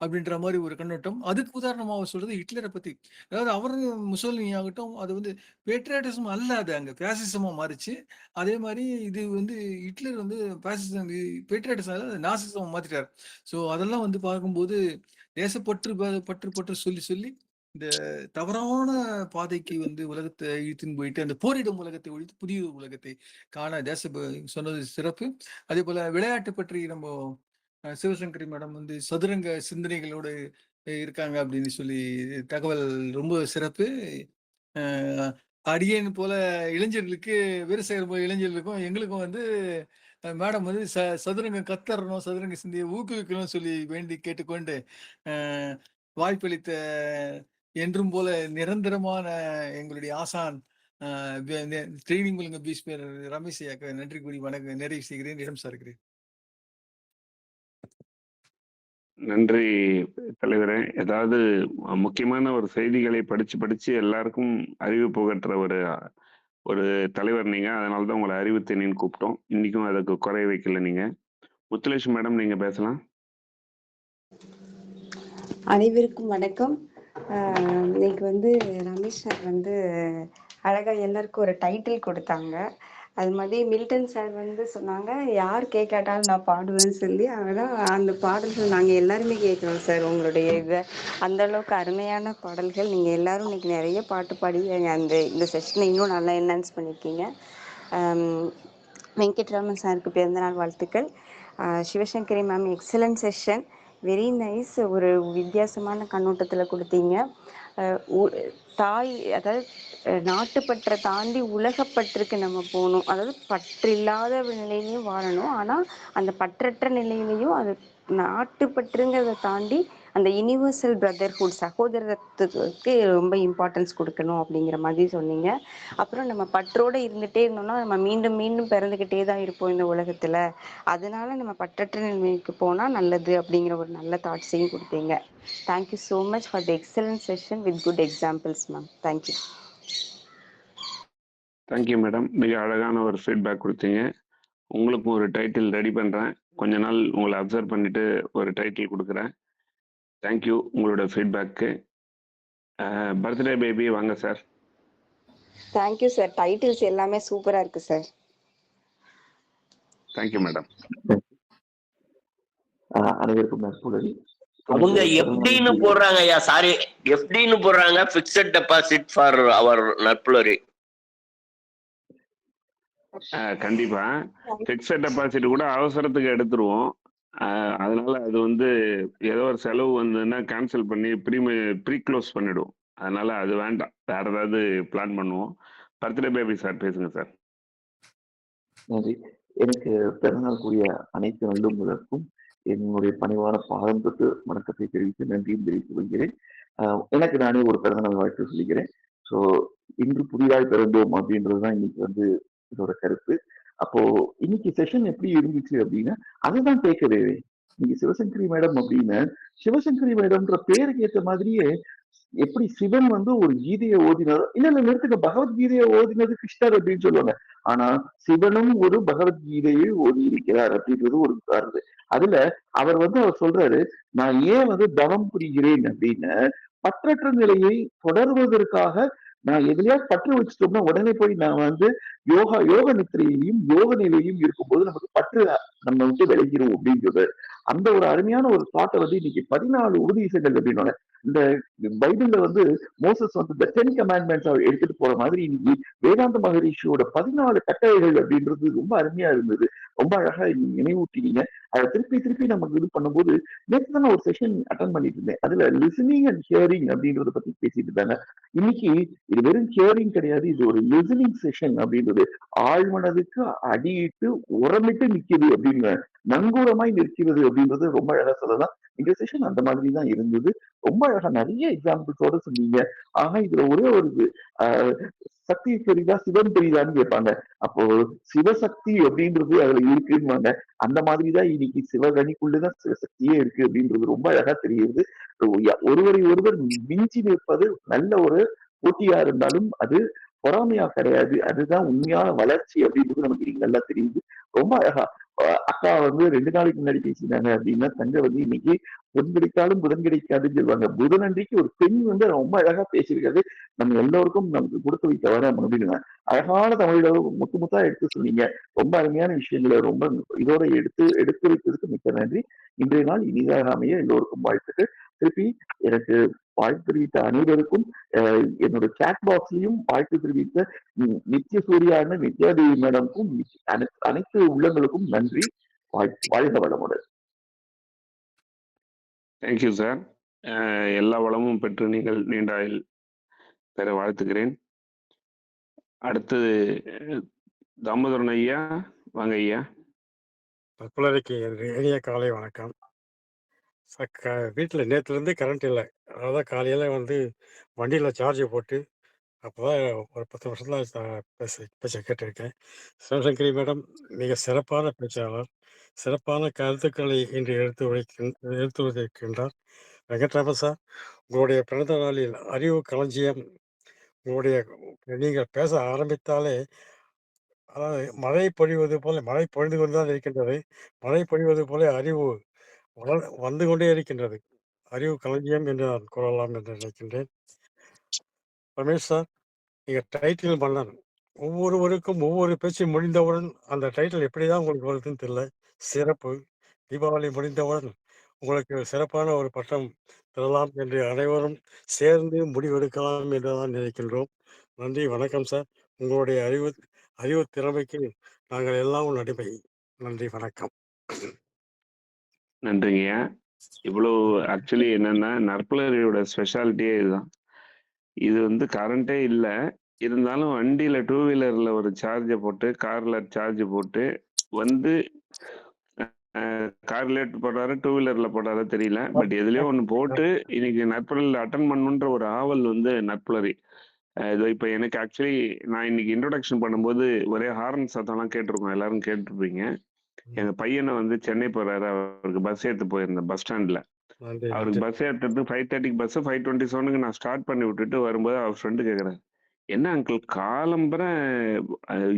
அப்படின்ற மாதிரி ஒரு கண்ணோட்டம். அதுக்கு உதாரணமா அவர் சொல்றது ஹிட்லரை பத்தி. அதாவது அவர் முசோலினி ஆகட்டும், அது வந்து பேட்ரியட்டிசம் அல்ல, அது அங்க பேசிசமா மாறிச்சு. அதே மாதிரி இது வந்து ஹிட்லர் வந்து பேசிசம் பேட்ரியட்டிசம் நாசிசமா மாத்திட்டார். ஸோ அதெல்லாம் வந்து பார்க்கும்போது தேசப்பற்று பற்று பற்று சொல்லி சொல்லி இந்த தவறான பாதைக்கு வந்து உலகத்தை இழுத்துன்னு போயிட்டு அந்த போரிடும் உலகத்தை ஒழித்து புதிய உலகத்தை காண சொன்னது சிறப்பு. அதே போல விளையாட்டு பற்றி நம்ம சிவசங்கரி மேடம் வந்து சதுரங்க சிந்தனைகளோடு இருக்காங்க அப்படின்னு சொல்லி தகவல் ரொம்ப சிறப்பு. அடியேன் போல இளைஞர்களுக்கு வீரசேகர் போல இளைஞர்களுக்கும் எங்களுக்கும் வந்து மேடம் வந்து சதுரங்கம் கத்தரணும், சதுரங்க சிந்தியை ஊக்குவிக்கணும்னு சொல்லி வேண்டி கேட்டுக்கொண்டு வாய்ப்பளித்த என்றும் போல நிரந்தரமான எங்களுடைய ஆசான் ட்ரைனிங் ஒழுங்க பீஸ்மேர் ரமேஷ் ஐயாக்கு நன்றி கூறி வணக்கம் நிறைவு செய்கிறேன். இடம் சார்கிறேன். நன்றி தலைவரே. ஏதாவது முக்கியமான ஒரு செய்திகளை படிச்சு எல்லாருக்கும் அறிவு புகற்ற ஒரு தலைவர் நீங்க. அதனாலதான் உங்களை அறிவுத்தேனின்னு கூப்பிட்டோம். இன்னைக்கும் அதுக்கு குறை வைக்கல நீங்க. முத்துலட்சுமி மேடம், நீங்க பேசலாம். அனைவருக்கும் வணக்கம். இன்னைக்கு வந்து ரமேஷ் சார் வந்து அழகா எல்லாருக்கும் ஒரு டைட்டில் கொடுத்தாங்க. அது மாதிரி மில்டன் சார் வந்து சொன்னாங்க, யார் கேட்காட்டாலும் நான் பாடுவேன்னு சொல்லி. அதெல்லாம் அந்த பாடல்கள் நாங்கள் எல்லாருமே கேட்குறோம் சார். உங்களுடைய இதை அந்த அளவுக்கு அருமையான பாடல்கள். நீங்கள் எல்லாரும் இன்னைக்கு நிறைய பாட்டு பாடி இந்த செஷனை இன்னும் நல்லா என்ஹான்ஸ் பண்ணியிருக்கீங்க. வெங்கட்ராமன் சாருக்கு பிறந்தநாள் வாழ்த்துக்கள். Sivasankari ma'am, excellent session, very nice. ஒரு வித்தியாசமான கண்ணோட்டத்தில் கொடுத்தீங்க. அதாவது நாட்டுப்பற்றை தாண்டி உலகப்பற்றுக்கு நம்ம போகணும். அதாவது பற்றில்லாத நிலையிலையும் வாழணும், ஆனால் அந்த பற்றற்ற நிலையிலையும் அது நாட்டுப்பற்றுங்கிறத தாண்டி அந்த யூனிவர்சல் பிரதர்ஹுட், சகோதரத்துக்கு ரொம்ப இம்பார்ட்டன்ஸ் கொடுக்கணும் அப்படிங்கிற மாதிரி சொன்னீங்க. அப்புறம் நம்ம பற்றோடு இருந்துகிட்டே இருந்தோம்னா நம்ம மீண்டும் மீண்டும் பிறந்துக்கிட்டே தான் இருப்போம் இந்த உலகத்தில். அதனால நம்ம பற்றற்ற நிலைமைக்கு போனால் நல்லது அப்படிங்கிற ஒரு நல்ல தாட்ஸையும் கொடுத்தீங்க. Thank you so much for the excellent session with good examples ma'am. Thank you. Thank you madam. மிக அழகான ஒரு ஃபீட்பேக் கொடுத்தீங்க. உங்களுக்கும் ஒரு டைட்டில் ரெடி பண்ணுறேன். கொஞ்ச நாள் உங்களை அப்சர்வ் பண்ணிட்டு ஒரு டைட்டில் கொடுக்குறேன். தேங்க்யூ உங்களோட ஃபீட்பேக்கு. பர்த்டே பேபி வாங்க சார். Thank you sir. டைட்டில்ஸ் எல்லாமே சூப்பராக இருக்கு சார். Thank you madam. அனைவருக்கும் நற்புலரி. அவங்க எப்படின்னு போடுறாங்க ஐயா, சாரி, எப்படின்னு போடுறாங்க, பிக்ஸட் டெபாசிட் ஃபார் அவர் நற்புலரி. கண்டிப்பா பிக்ஸட் டெபாசிட் கூட அவசரத்துக்கு எடுத்துருவோம். அதனால அது வந்து ஏதோ ஒரு செலவு வந்ததுன்னா கேன்சல் பண்ணி ப்ரீ க்ளோஸ் பண்ணிடுவோம். அதனால அது வேண்டாம், வேற ஏதாவது பிளான் பண்ணுவோம். பர்த்டே பேபி சார் பேசுங்க சார். நன்றி. எனக்கு பிறந்தநாள் கூடிய அனைத்து நல்லுங்களுக்கும் என்னுடைய பணிவான பாதம் தொட்டு வணக்கத்தை தெரிவித்து நன்றியும் தெரிவித்துக் கொள்கிறேன். எனக்கு நானே ஒரு பிறந்தநாள் வாழ்த்து சொல்லிக்கிறேன். ஸோ இன்று புதிதாக பிறந்தோம் அப்படின்றதுதான் இன்னைக்கு வந்து இதோட கருத்து. அப்போ இன்னைக்கு செஷன் எப்படி இருந்துச்சு அப்படின்னா அதுதான் கேட்கவே. நீங்க சிவசங்கரி மேடம் அப்படின்னு சிவசங்கரி மேடம்ன்ற பேருக்கு ஏற்ற மாதிரியே எப்படி சிவன் வந்து ஒரு கீதையை ஓதினாரோ, இல்ல நிறுத்துக்க, பகவத்கீதையை ஓதினது கிருஷ்ணர் அப்படின்னு சொல்லுவாங்க. ஆனா சிவனும் ஒரு பகவத்கீதையை ஓதி இருக்கிறார் அப்படின்றது ஒரு வருது. அதுல அவர் சொல்றாரு, நான் ஏன் வந்து தவம் புரிகிறேன் அப்படின்னு பற்றற்ற நிலையை தொடர்வதற்காக நான் எதுலயாவது பற்று வச்சுட்டோம்னா உடனே போய் நான் வந்து யோக நித்திரையையும் யோக நிலையும் இருக்கும்போது நமக்கு பற்று நம்ம விட்டு விளைகிறோம் அப்படின்றது அந்த ஒரு அருமையான ஒரு தாட்டை வந்து இன்னைக்கு 14 உபதேசங்கள் அப்படின்னால இந்த பைபிள்ல வந்து மோசஸ் வந்து இந்த 10 கமாண்ட்மெண்ட்ஸ் எடுத்துட்டு போற மாதிரி இன்னைக்கு வேதாந்த மகரிஷியோட 14 கட்டளைகள் அப்படின்றது ரொம்ப அருமையா இருந்தது. ரொம்ப அழகா நினைவூட்டினீங்க. அதை திருப்பி திருப்பி நமக்கு இது பண்ணும்போது நேற்று தான் நான் ஒரு செஷன் அட்டன் பண்ணிட்டு இருந்தேன். அதுல லிசனிங் அண்ட் ஹியரிங் அப்படின்றத பத்தி பேசிட்டு இருந்தாங்க. இன்னைக்கு இது வெறும் ஹியரிங் கிடையாது, இது ஒரு லிசனிங் செஷன் அப்படின்றது ஆழ்மனதுக்கு அடியிட்டு உரமிட்டு நிக்குது அப்படின்னு நங்கூரமாய் நிற்கிறது அப்படின்றது ரொம்ப அழகா சொல்லலாம். இந்த செஷன் அந்த மாதிரி தான் இருந்தது. ரொம்ப அழகா நிறைய எக்ஸாம்பிள்ஸோட சொன்னீங்க. ஆனா இதுல ஒரே ஒரு இது ஆஹ் சக்தி தெரியுதா சிவன் தெரியுதான்னு கேட்பாங்க. அப்போ சிவசக்தி அப்படின்றது அதுல இருக்குன்னு அந்த மாதிரிதான் இன்னைக்கு சிவகணிக்குள்ளதான் சிவசக்தியே இருக்கு அப்படின்றது ரொம்ப அழகா தெரியுது. ஒருவரை ஒருவர் மிஞ்சி நிற்பது நல்ல ஒரு போட்டியா இருந்தாலும் அது பொறாமையா கிடையாது. அதுதான் உண்மையான வளர்ச்சி அப்படின்றது நமக்கு இன்னைக்கு நல்லா தெரியுது. ரொம்ப அழகா அக்கா வந்து 2 நாளைக்கு முன்னாடி பேசினாங்க அப்படின்னா தங்க வந்து இன்னைக்கு பொன் கிடைத்தாலும் புதன் கிடைக்காதுன்னு சொல்லுவாங்க. புதன் அன்றைக்கு ஒரு பெண் வந்து ரொம்ப அழகா பேசியிருக்காது. நம்ம எல்லோருக்கும் நமக்கு கொடுத்து வைக்க வர அப்படின்னு அழகான தமிழோட முத்தா எடுத்து சொன்னீங்க. ரொம்ப அருமையான விஷயங்களை ரொம்ப இதோட எடுத்து வைத்ததுக்கு மிக்க நன்றி. இன்றைய நாள் இனிதாக அமைய எல்லோருக்கும் வாழ்த்துக்கள். திருப்பி எனக்கு வாழ்த்து தெரிவித்த அனைவருக்கும் என்னோட சாட் பாக்ஸ்லயும் வாழ்த்து தெரிவித்த நித்திய சூரியான நித்யாதேவி மேடமுக்கும் அனைத்து உள்ளங்களுக்கும் நன்றி. வாழ்க வளமுடன். Thank you sir. எல்லா வளமும் பெற்று நீங்கள் நீண்ட ஆயுள் பெற வாழ்த்துக்கிறேன். அடுத்தது தாமோதரன் ஐயா, வாங்க ஐயா. புலரைக்கு இனிய காலை வணக்கம். வீட்டில் நேற்றுலேருந்து கரண்ட் இல்லை. அதான் காலையில் வந்து வண்டியில் சார்ஜ் போட்டு அப்போ தான் ஒரு 10 வருஷத்தில் பேச்சை கேட்டிருக்கேன். சிவசங்கரி மேடம் மிக சிறப்பான பேச்சாளர். சிறப்பான கருத்துக்களை இன்று எடுத்து வைக்கின்றார். வெங்கட்ராமன் சார், உங்களுடைய பிறந்த நாளில் அறிவு களஞ்சியம் உங்களுடைய நீங்கள் பேச ஆரம்பித்தாலே அதாவது மழை பொழிவது போல மழை பொழிந்து கொண்டு தான் இருக்கின்றது. மழை பொழிவது போல அறிவு வந்து கொண்டே இருக்கின்றது. அறிவு களஞ்சியம் என்று நான் கூறலாம் என்று நினைக்கின்றேன். ரமேஷ் சார், நீங்கள் டைட்டில் மன்னன். ஒவ்வொருவருக்கும் ஒவ்வொரு பேச்சு முடிந்தவுடன் அந்த டைட்டில் எப்படி தான் உங்களுக்கு வருதுன்னு தெரியல. சிறப்பு. தீபாவளி முடிந்தவுடன் உங்களுக்கு சிறப்பான ஒரு பட்டம் பெறலாம் என்று அனைவரும் சேர்ந்து முடிவெடுக்கலாம் என்று தான் நினைக்கின்றோம். நன்றி, வணக்கம் சார். உங்களுடைய அறிவு திறமைக்கு நாங்கள் எல்லாம் அடிமை. நன்றி, வணக்கம். நன்றிங்கய்யா. இவ்வளவு ஆக்சுவலி என்னன்னா நற்புலரியோட ஸ்பெஷாலிட்டியே இதுதான். இது வந்து கரண்டே இல்லை, இருந்தாலும் வண்டியில 2 வீலர்ல ஒரு சார்ஜை போட்டு கார்ல சார்ஜ் போட்டு வந்து கார்ல போடுறாரு 2 வீலர்ல போடுறாரு தெரியல. பட் எதுலயோ ஒன்று போட்டு இன்னைக்கு நற்புலரில் அட்டன் பண்ணுன்ற ஒரு ஆவல் வந்து நற்புலரி. இது இப்போ எனக்கு ஆக்சுவலி நான் இன்னைக்கு இன்ட்ரோடக்ஷன் பண்ணும்போது ஒரே ஹார்ன் சத்தம்லாம் கேட்டிருக்கோம், எல்லாரும் கேட்டிருப்பீங்க. எங்க பையனை வந்து சென்னை போறாரு, அவருக்கு பஸ் ஏற்று போயிருந்தேன் பஸ் ஸ்டாண்ட்ல. அவருக்கு பஸ் ஏற்றுறது 5:30 பஸ் 5:27 நான் ஸ்டார்ட் பண்ணி விட்டுட்டு வரும்போது அவர் ஃப்ரெண்டு கேட்குறாரு, என்ன அங்கிள் காலம்பரை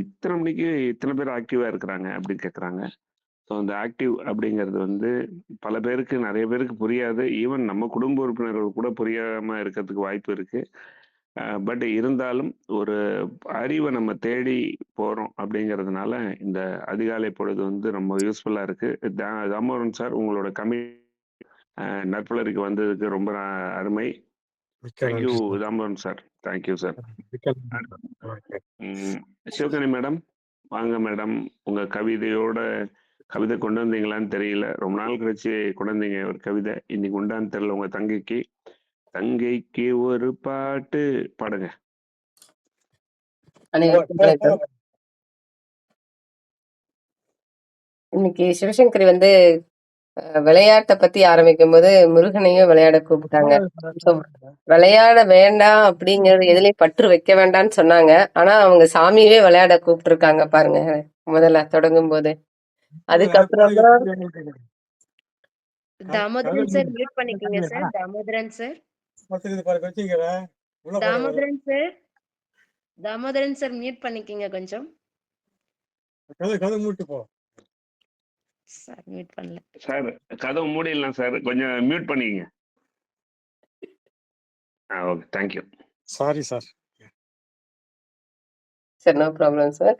இத்தனை மணிக்கு இத்தனை பேர் ஆக்டிவா இருக்கிறாங்க அப்படின்னு கேட்குறாங்க. ஸோ அந்த ஆக்டிவ் அப்படிங்கிறது வந்து பல பேருக்கு நிறைய பேருக்கு புரியாது. ஈவன் நம்ம குடும்ப உறுப்பினர்கள் கூட புரியாம இருக்கிறதுக்கு வாய்ப்பு இருக்கு. பட் இருந்தாலும் ஒரு அறிவை நம்ம தேடி போறோம் அப்படிங்கிறதுனால இந்த அதிகாலை பொழுது வந்து ரொம்ப யூஸ்ஃபுல்லா இருக்கு. தாமோதரன் சார், உங்களோட நற்புலரிக்கு வந்ததுக்கு ரொம்ப அருமை. Thank you Damodaran sir. Thank you sir. Sivagani madam, வாங்க மேடம். உங்க கவிதை கொண்டு வந்தீங்களான்னு தெரியல, ரொம்ப நாள் கழிச்சு கொண்டு வந்தீங்க ஒரு கவிதை. இன்னைக்கு உண்டான்னு தெரியல. உங்க தங்கைக்கு ஒரு பாட்டு பாடுங்க. இன்னைக்கு சிவசங்கரி வந்து விளையாட்டை பத்தி ஆரம்பிக்கும் போது முருகனையும் விளையாட கூப்பிட்டாங்க. விளையாட வேண்டாம் அப்படிங்கறது எதுலயும் பற்று வைக்க வேண்டாம்னு சொன்னாங்க. ஆனா அவங்க சாமியவே விளையாட கூப்பிட்டு இருக்காங்க பாருங்க முதல்ல தொடங்கும் போது. அதுக்கப்புறம் தாமோதரன் சார் மியூட் பண்ணிக்கங்க சார். Damodaran sir Damodaran sir mute பண்ணிக்கங்க கொஞ்சம். சார் மியூட் பண்ணல சார். கதவு மூடிடலாம் சார், கொஞ்சம் மியூட் பண்ணிக்கங்க. Okay, thank you. Sorry sir. Sir. No problem sir.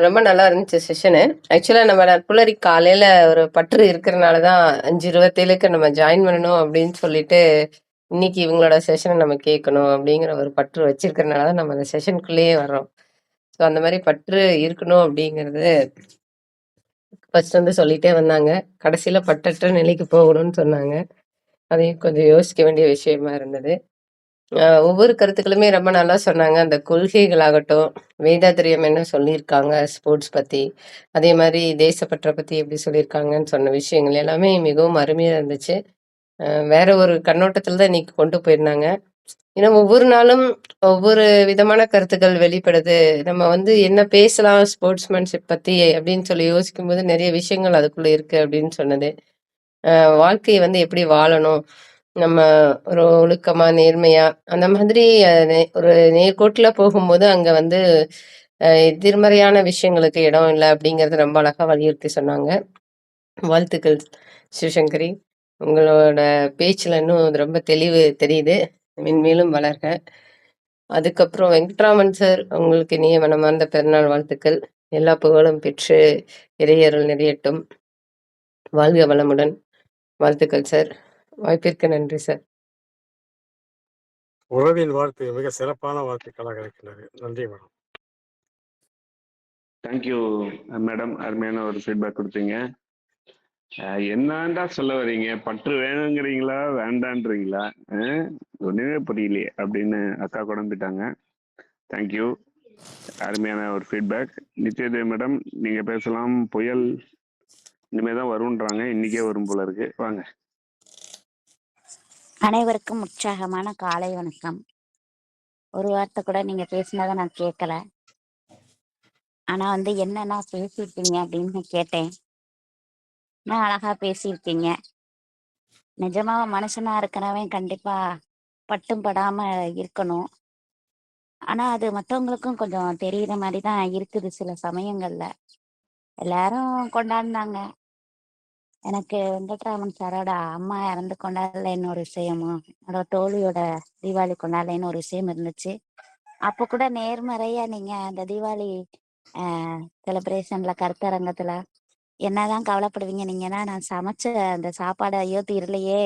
ரொம்ப நல்லா இருந்துச்சு செஷனு. ஆக்சுவலா நம்ம நட்புலரி காலையில ஒரு பற்று இருக்கிறனால தான் 5:27க்கு நம்ம ஜாயின் பண்ணணும் அப்படின்னு சொல்லிட்டு, இன்னைக்கு இவங்களோட செஷன நம்ம கேட்கணும் அப்படிங்கிற ஒரு பற்று வச்சிருக்கிறனால தான் நம்ம அந்த செஷனுக்குள்ளேயே வர்றோம். ஸோ அந்த மாரி பற்று இருக்கணும் அப்படிங்கிறது ஃபர்ஸ்ட் வந்து சொல்லிட்டே வந்தாங்க. கடைசியில பற்றற்ற நிலைக்கு போகணும்னு சொன்னாங்க. அதையும் கொஞ்சம் யோசிக்க வேண்டிய விஷயமா இருந்தது. ஒவ்வொரு கருத்துக்களுமே ரொம்ப நல்லா சொன்னாங்க. அந்த கொள்கைகளாகட்டும், வேதாத்திரியம் என்ன சொல்லியிருக்காங்க ஸ்போர்ட்ஸ் பத்தி, அதே மாரி தேசப்பற்ற பத்தி எப்படி சொல்லியிருக்காங்கன்னு சொன்ன விஷயங்கள் எல்லாமே மிகவும் அருமையா இருந்துச்சு. வேற ஒரு கண்ணோட்டத்துல தான் இன்னைக்கு கொண்டு போயிருந்தாங்க. ஏன்னா ஒவ்வொரு நாளும் ஒவ்வொரு விதமான கருத்துக்கள் வெளிப்படுது. நம்ம வந்து என்ன பேசலாம் ஸ்போர்ட்ஸ்மேன்ஷிப் பத்தி அப்படின்னு சொல்லி யோசிக்கும்போது நெறைய விஷயங்கள் அதுக்குள்ள இருக்கு அப்படின்னு சொன்னது. வாழ்க்கைய வந்து எப்படி வாழணும்? நம்ம ஒரு ஒழுக்கமா, நேர்மையா அந்த மாதிரி ஒரு நேர்கோட்டுல போகும்போது அங்க வந்து எதிர்மறையான விஷயங்களுக்கு இடம் இல்ல அப்படிங்கிறது ரொம்ப அழகா வலியுறுத்தி சொன்னாங்க. வாழ்த்துக்கள் சிவசங்கரி. உங்களோட பேச்சுல இன்னும் ரொம்ப தெளிவு தெரியுது. மென்மேலும் வளர்க. அதுக்கப்புறம் வெங்கட்ராமன் சார், உங்களுக்கு இனிய மனமார்ந்த பிறந்தநாள் வாழ்த்துக்கள். எல்லா புகழும் பெற்று இறையருள் நிறையட்டும். வாழ்க வளமுடன். வாழ்த்துக்கள் சார். வாய்ப்பிற்கு நன்றி சார். உறவின் வாழ்த்து மிக சிறப்பான வாழ்த்துக்களாக இருக்கின்றது. நன்றி மேடம். Thank you madam. அருமையான ஒரு ஃபீட்பேக் கொடுத்தீங்க. என்னடா சொல்ல வர்றீங்க? பற்று வேணுங்கிறீங்களா வேண்டான்றீங்களா? ஒண்ணுமே புரியலையே அப்படின்னு அக்கா குழம்பிட்டாங்க. தேங்க்யூ. அருமையான ஒரு ஃபீட்பேக். நித்யதேவ் மேடம் நீங்க பேசலாம். புயல் இனிமேதான் வரும்ன்றாங்க. இன்னைக்கே வரும் போல இருக்கு. வாங்க. அனைவருக்கும் உற்சாகமான காலை வணக்கம். ஒரு வார்த்தை கூட நீங்க பேசினதை நான் கேட்கல. ஆனா வந்து என்னன்னா பேசியிருக்கீங்க அப்படின்னு கேட்டேன். நான் அழகா பேசியிருக்கீங்க. நிஜமா மனுஷனா இருக்கிறவன் கண்டிப்பா பட்டும் படாம இருக்கணும். ஆனா அது மற்றவங்களுக்கும் கொஞ்சம் தெரியுற மாதிரி தான் இருக்குது சில சமயங்கள்ல. எல்லாரும் கொண்டாடினாங்க. எனக்கு வெங்கட்ராமன் சாரோட அம்மா இறந்து கொண்டாடலைன்னு ஒரு விஷயமும், என்னோட தோழியோட தீபாவளி கொண்டாடலைன்னு ஒரு விஷயம் இருந்துச்சு. அப்போ கூட நேர்மறையா நீங்க அந்த தீபாவளி செலிப்ரேஷன்ல கருத்தரங்கத்துல என்னதான் கவலைப்படுவீங்க நீங்கன்னா, நான் சமைச்ச அந்த சாப்பாடு ஐயோ தீரலையே,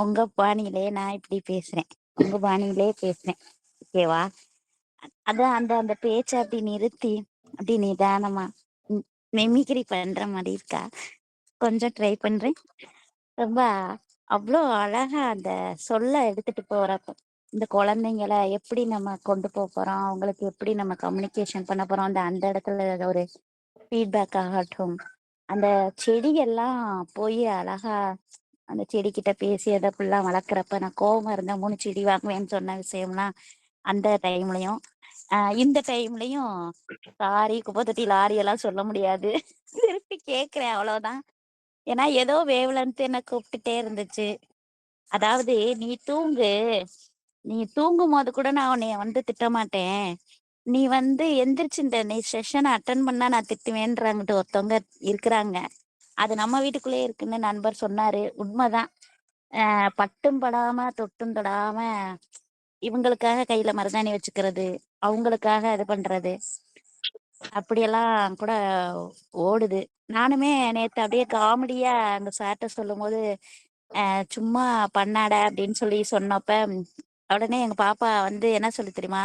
உங்க பாணியிலே நான் இப்படி பேசுறேன், உங்க பாணியிலே பேசுறேன், ஓகேவா? அதான் அந்த அந்த பேச்சை அப்படி நிறுத்தி அப்படி நிதானமா மிமிக்ரி பண்ற மாதிரி இருக்கா? கொஞ்சம் ட்ரை பண்றேன். ரொம்ப அவ்வளோ அழகா அந்த சொல்ல எடுத்துட்டு போறப்ப இந்த குழந்தைங்கள எப்படி நம்ம கொண்டு போறோம், அவங்களுக்கு எப்படி நம்ம கம்யூனிகேஷன் பண்ண போறோம், அந்த இடத்துல ஒரு ஃபீட்பேக் ஆகட்டும், அந்த செடியெல்லாம் போய் அழகா அந்த செடிக்கிட்ட பேசி அதை ஃபுல்லாக வளர்க்குறப்ப நான் கோவமா இருந்தா 3 செடி வாங்குவேன்னு சொன்ன விஷயம்லாம் அந்த டைம்லயும் இந்த டைம்லயும் சாரி குப்பை தொட்டி லாரி எல்லாம் சொல்ல முடியாது. திருப்பி கேட்குறேன் அவ்வளவுதான். ஏன்னா ஏதோ வேவலன்ட்டு என்ன கூப்பிட்டுட்டே இருந்துச்சு. அதாவது நீ தூங்கும் போது கூட நான் உன்னைய வந்து திட்ட மாட்டேன். நீ வந்து எந்திரிச்சு நீ செஷனை அட்டன் பண்ணா நான் திட்டுவேன்றாங்கட்டு ஒருத்தவங்க இருக்கிறாங்க. அது நம்ம வீட்டுக்குள்ளே இருக்குன்னு நண்பர் சொன்னாரு. உண்மைதான். பட்டும் படாம தொட்டும் தொடாம இவங்களுக்காக கையில மருதாணி வச்சுக்கிறது, அவங்களுக்காக இது பண்றது, அப்படியெல்லாம் கூட ஓடுது. நானுமே நேத்து அப்படியே காமெடியா அந்த சார்ட்ட சொல்லும்போது சும்மா பண்ணாட அப்படின்னு சொல்லி சொன்னப்ப உடனே எங்க பாப்பா வந்து என்ன சொல்லி தெரியுமா,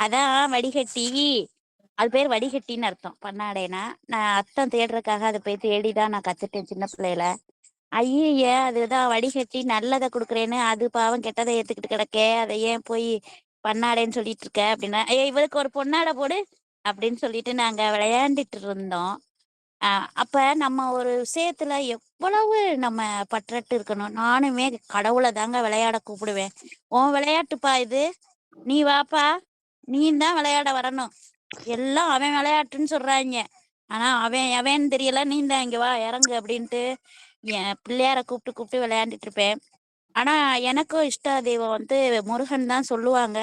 அதான் வடிகட்டி, அது பேர் வடிகட்டின்னு அர்த்தம் பண்ணாடேனா. நான் அர்த்தம் தேடுறதுக்காக அதை போய் தேடிதான் நான் கத்துட்டேன் சின்ன பிள்ளையில. ஐய அதுதான் வடிகட்டி நல்லதை கொடுக்குறேன்னு அது பாவம் கெட்டதை ஏத்துக்கிட்டு கிடக்கே, அதை ஏன் போய் பண்ணாடேன்னு சொல்லிட்டு இருக்க அப்படின்னா, இவருக்கு ஒரு பொன்னாடை போடு அப்படின்னு சொல்லிட்டு நாங்க விளையாண்டுட்டு இருந்தோம். அப்ப நம்ம ஒரு விஷயத்துல எவ்வளவு நம்ம பற்றட்டு இருக்கணும். நானுமே கடவுளை தாங்க விளையாட கூப்பிடுவேன். உன் விளையாட்டுப்பா இது, நீ வாப்பா, நீ தான் விளையாட வரணும். எல்லாம் அவன் விளையாட்டுன்னு சொல்றாங்க, ஆனா அவன் தெரியல, நீ தான் இங்க வா இறங்கு அப்படின்ட்டு என் பிள்ளையார கூப்பிட்டு விளையாண்டுட்டு இருப்பேன். ஆனா எனக்கும் இஷ்ட தெய்வம் வந்து முருகன் தான் சொல்லுவாங்க.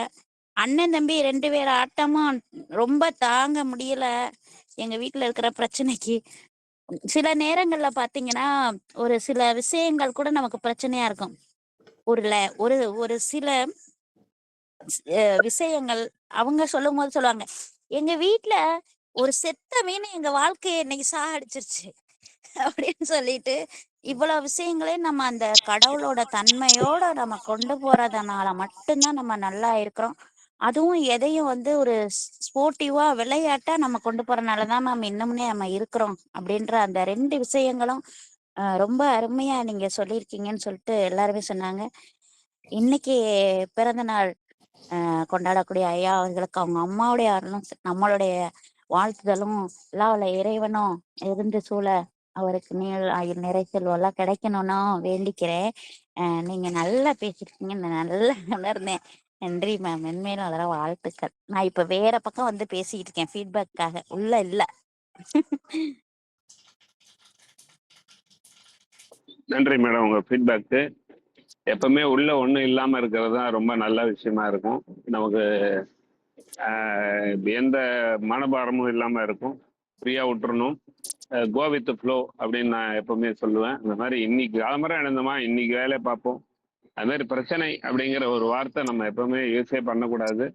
அண்ணன் தம்பி 2 பேர் ஆட்டமும் ரொம்ப தாங்க முடியல எங்க வீட்டுல இருக்கிற பிரச்சனைக்கு. சில நேரங்கள்ல பாத்தீங்கன்னா ஒரு சில விஷயங்கள் கூட நமக்கு பிரச்சனையா இருக்கும். ஒரு சில விஷயங்கள் அவங்க சொல்லும் போது சொல்லுவாங்க, எங்க வீட்ல ஒரு செத்த மீன் எங்க வாழ்க்கைய இன்னைக்கு சாகடிச்சிருச்சு அப்படின்னு சொல்லிட்டு இவ்வளவு விஷயங்களையும் நம்ம அந்த கடவுளோட தன்மையோட நம்ம கொண்டு போறதுனால மட்டும்தான் நம்ம நல்லா இருக்கிறோம். அதுவும் எதையும் வந்து ஒரு ஸ்போர்ட்டிவா விளையாட்டா நம்ம கொண்டு போறதுனாலதான் நம்ம இன்னமுமே நம்ம இருக்கிறோம் அப்படின்ற அந்த 2 விஷயங்களும் ரொம்ப அருமையா நீங்க சொல்லியிருக்கீங்கன்னு சொல்லிட்டு எல்லாருமே சொன்னாங்க. இன்னைக்கு பிறந்த நாள் கொண்டாடக்கூடிய ஐயா அவர்களுக்கு அவங்க அம்மாவுடைய அருளும் நம்மளுடைய வாழ்த்துதலும் எல்லாம் உள்ள இறைவனும் இருந்து சூழ அவருக்கு நீள் ஆயுள் நிறை செல்வெல்லாம் கிடைக்கணும்னு வேண்டிக்கிறேன். நீங்க நல்லா பேசிருக்கீங்க, நான் நல்லா உணர்ந்தேன். நன்றி மேம், மென்மேலும் அதெல்லாம் வாழ்த்துக்கள். நான் இப்ப வேற பக்கம் வந்து பேசிக்கிட்டு இருக்கேன் ஃபீட்பேக்காக, உள்ள இல்ல. நன்றி மேடம் உங்க ஃபீட்பேக்கு. எப்பவுமே உள்ள ஒன்றும் இல்லாம இருக்கிறது தான் ரொம்ப நல்ல விஷயமா இருக்கும். நமக்கு எந்த மனபாரமும் இல்லாம இருக்கும். ஃப்ரீயா விட்டுறணும். கோ வித் ஃப்ளோ அப்படின்னு நான் எப்பவுமே சொல்லுவேன். அந்த மாதிரி இன்னைக்கு காலம்பரம் எழுந்தோமா, இன்னைக்கு வேலையை பார்ப்போம். அது மாதிரி பிரச்சனை அப்படிங்கிற ஒரு வார்த்தை நம்ம எப்பவுமே யூஸே பண்ணக்கூடாது.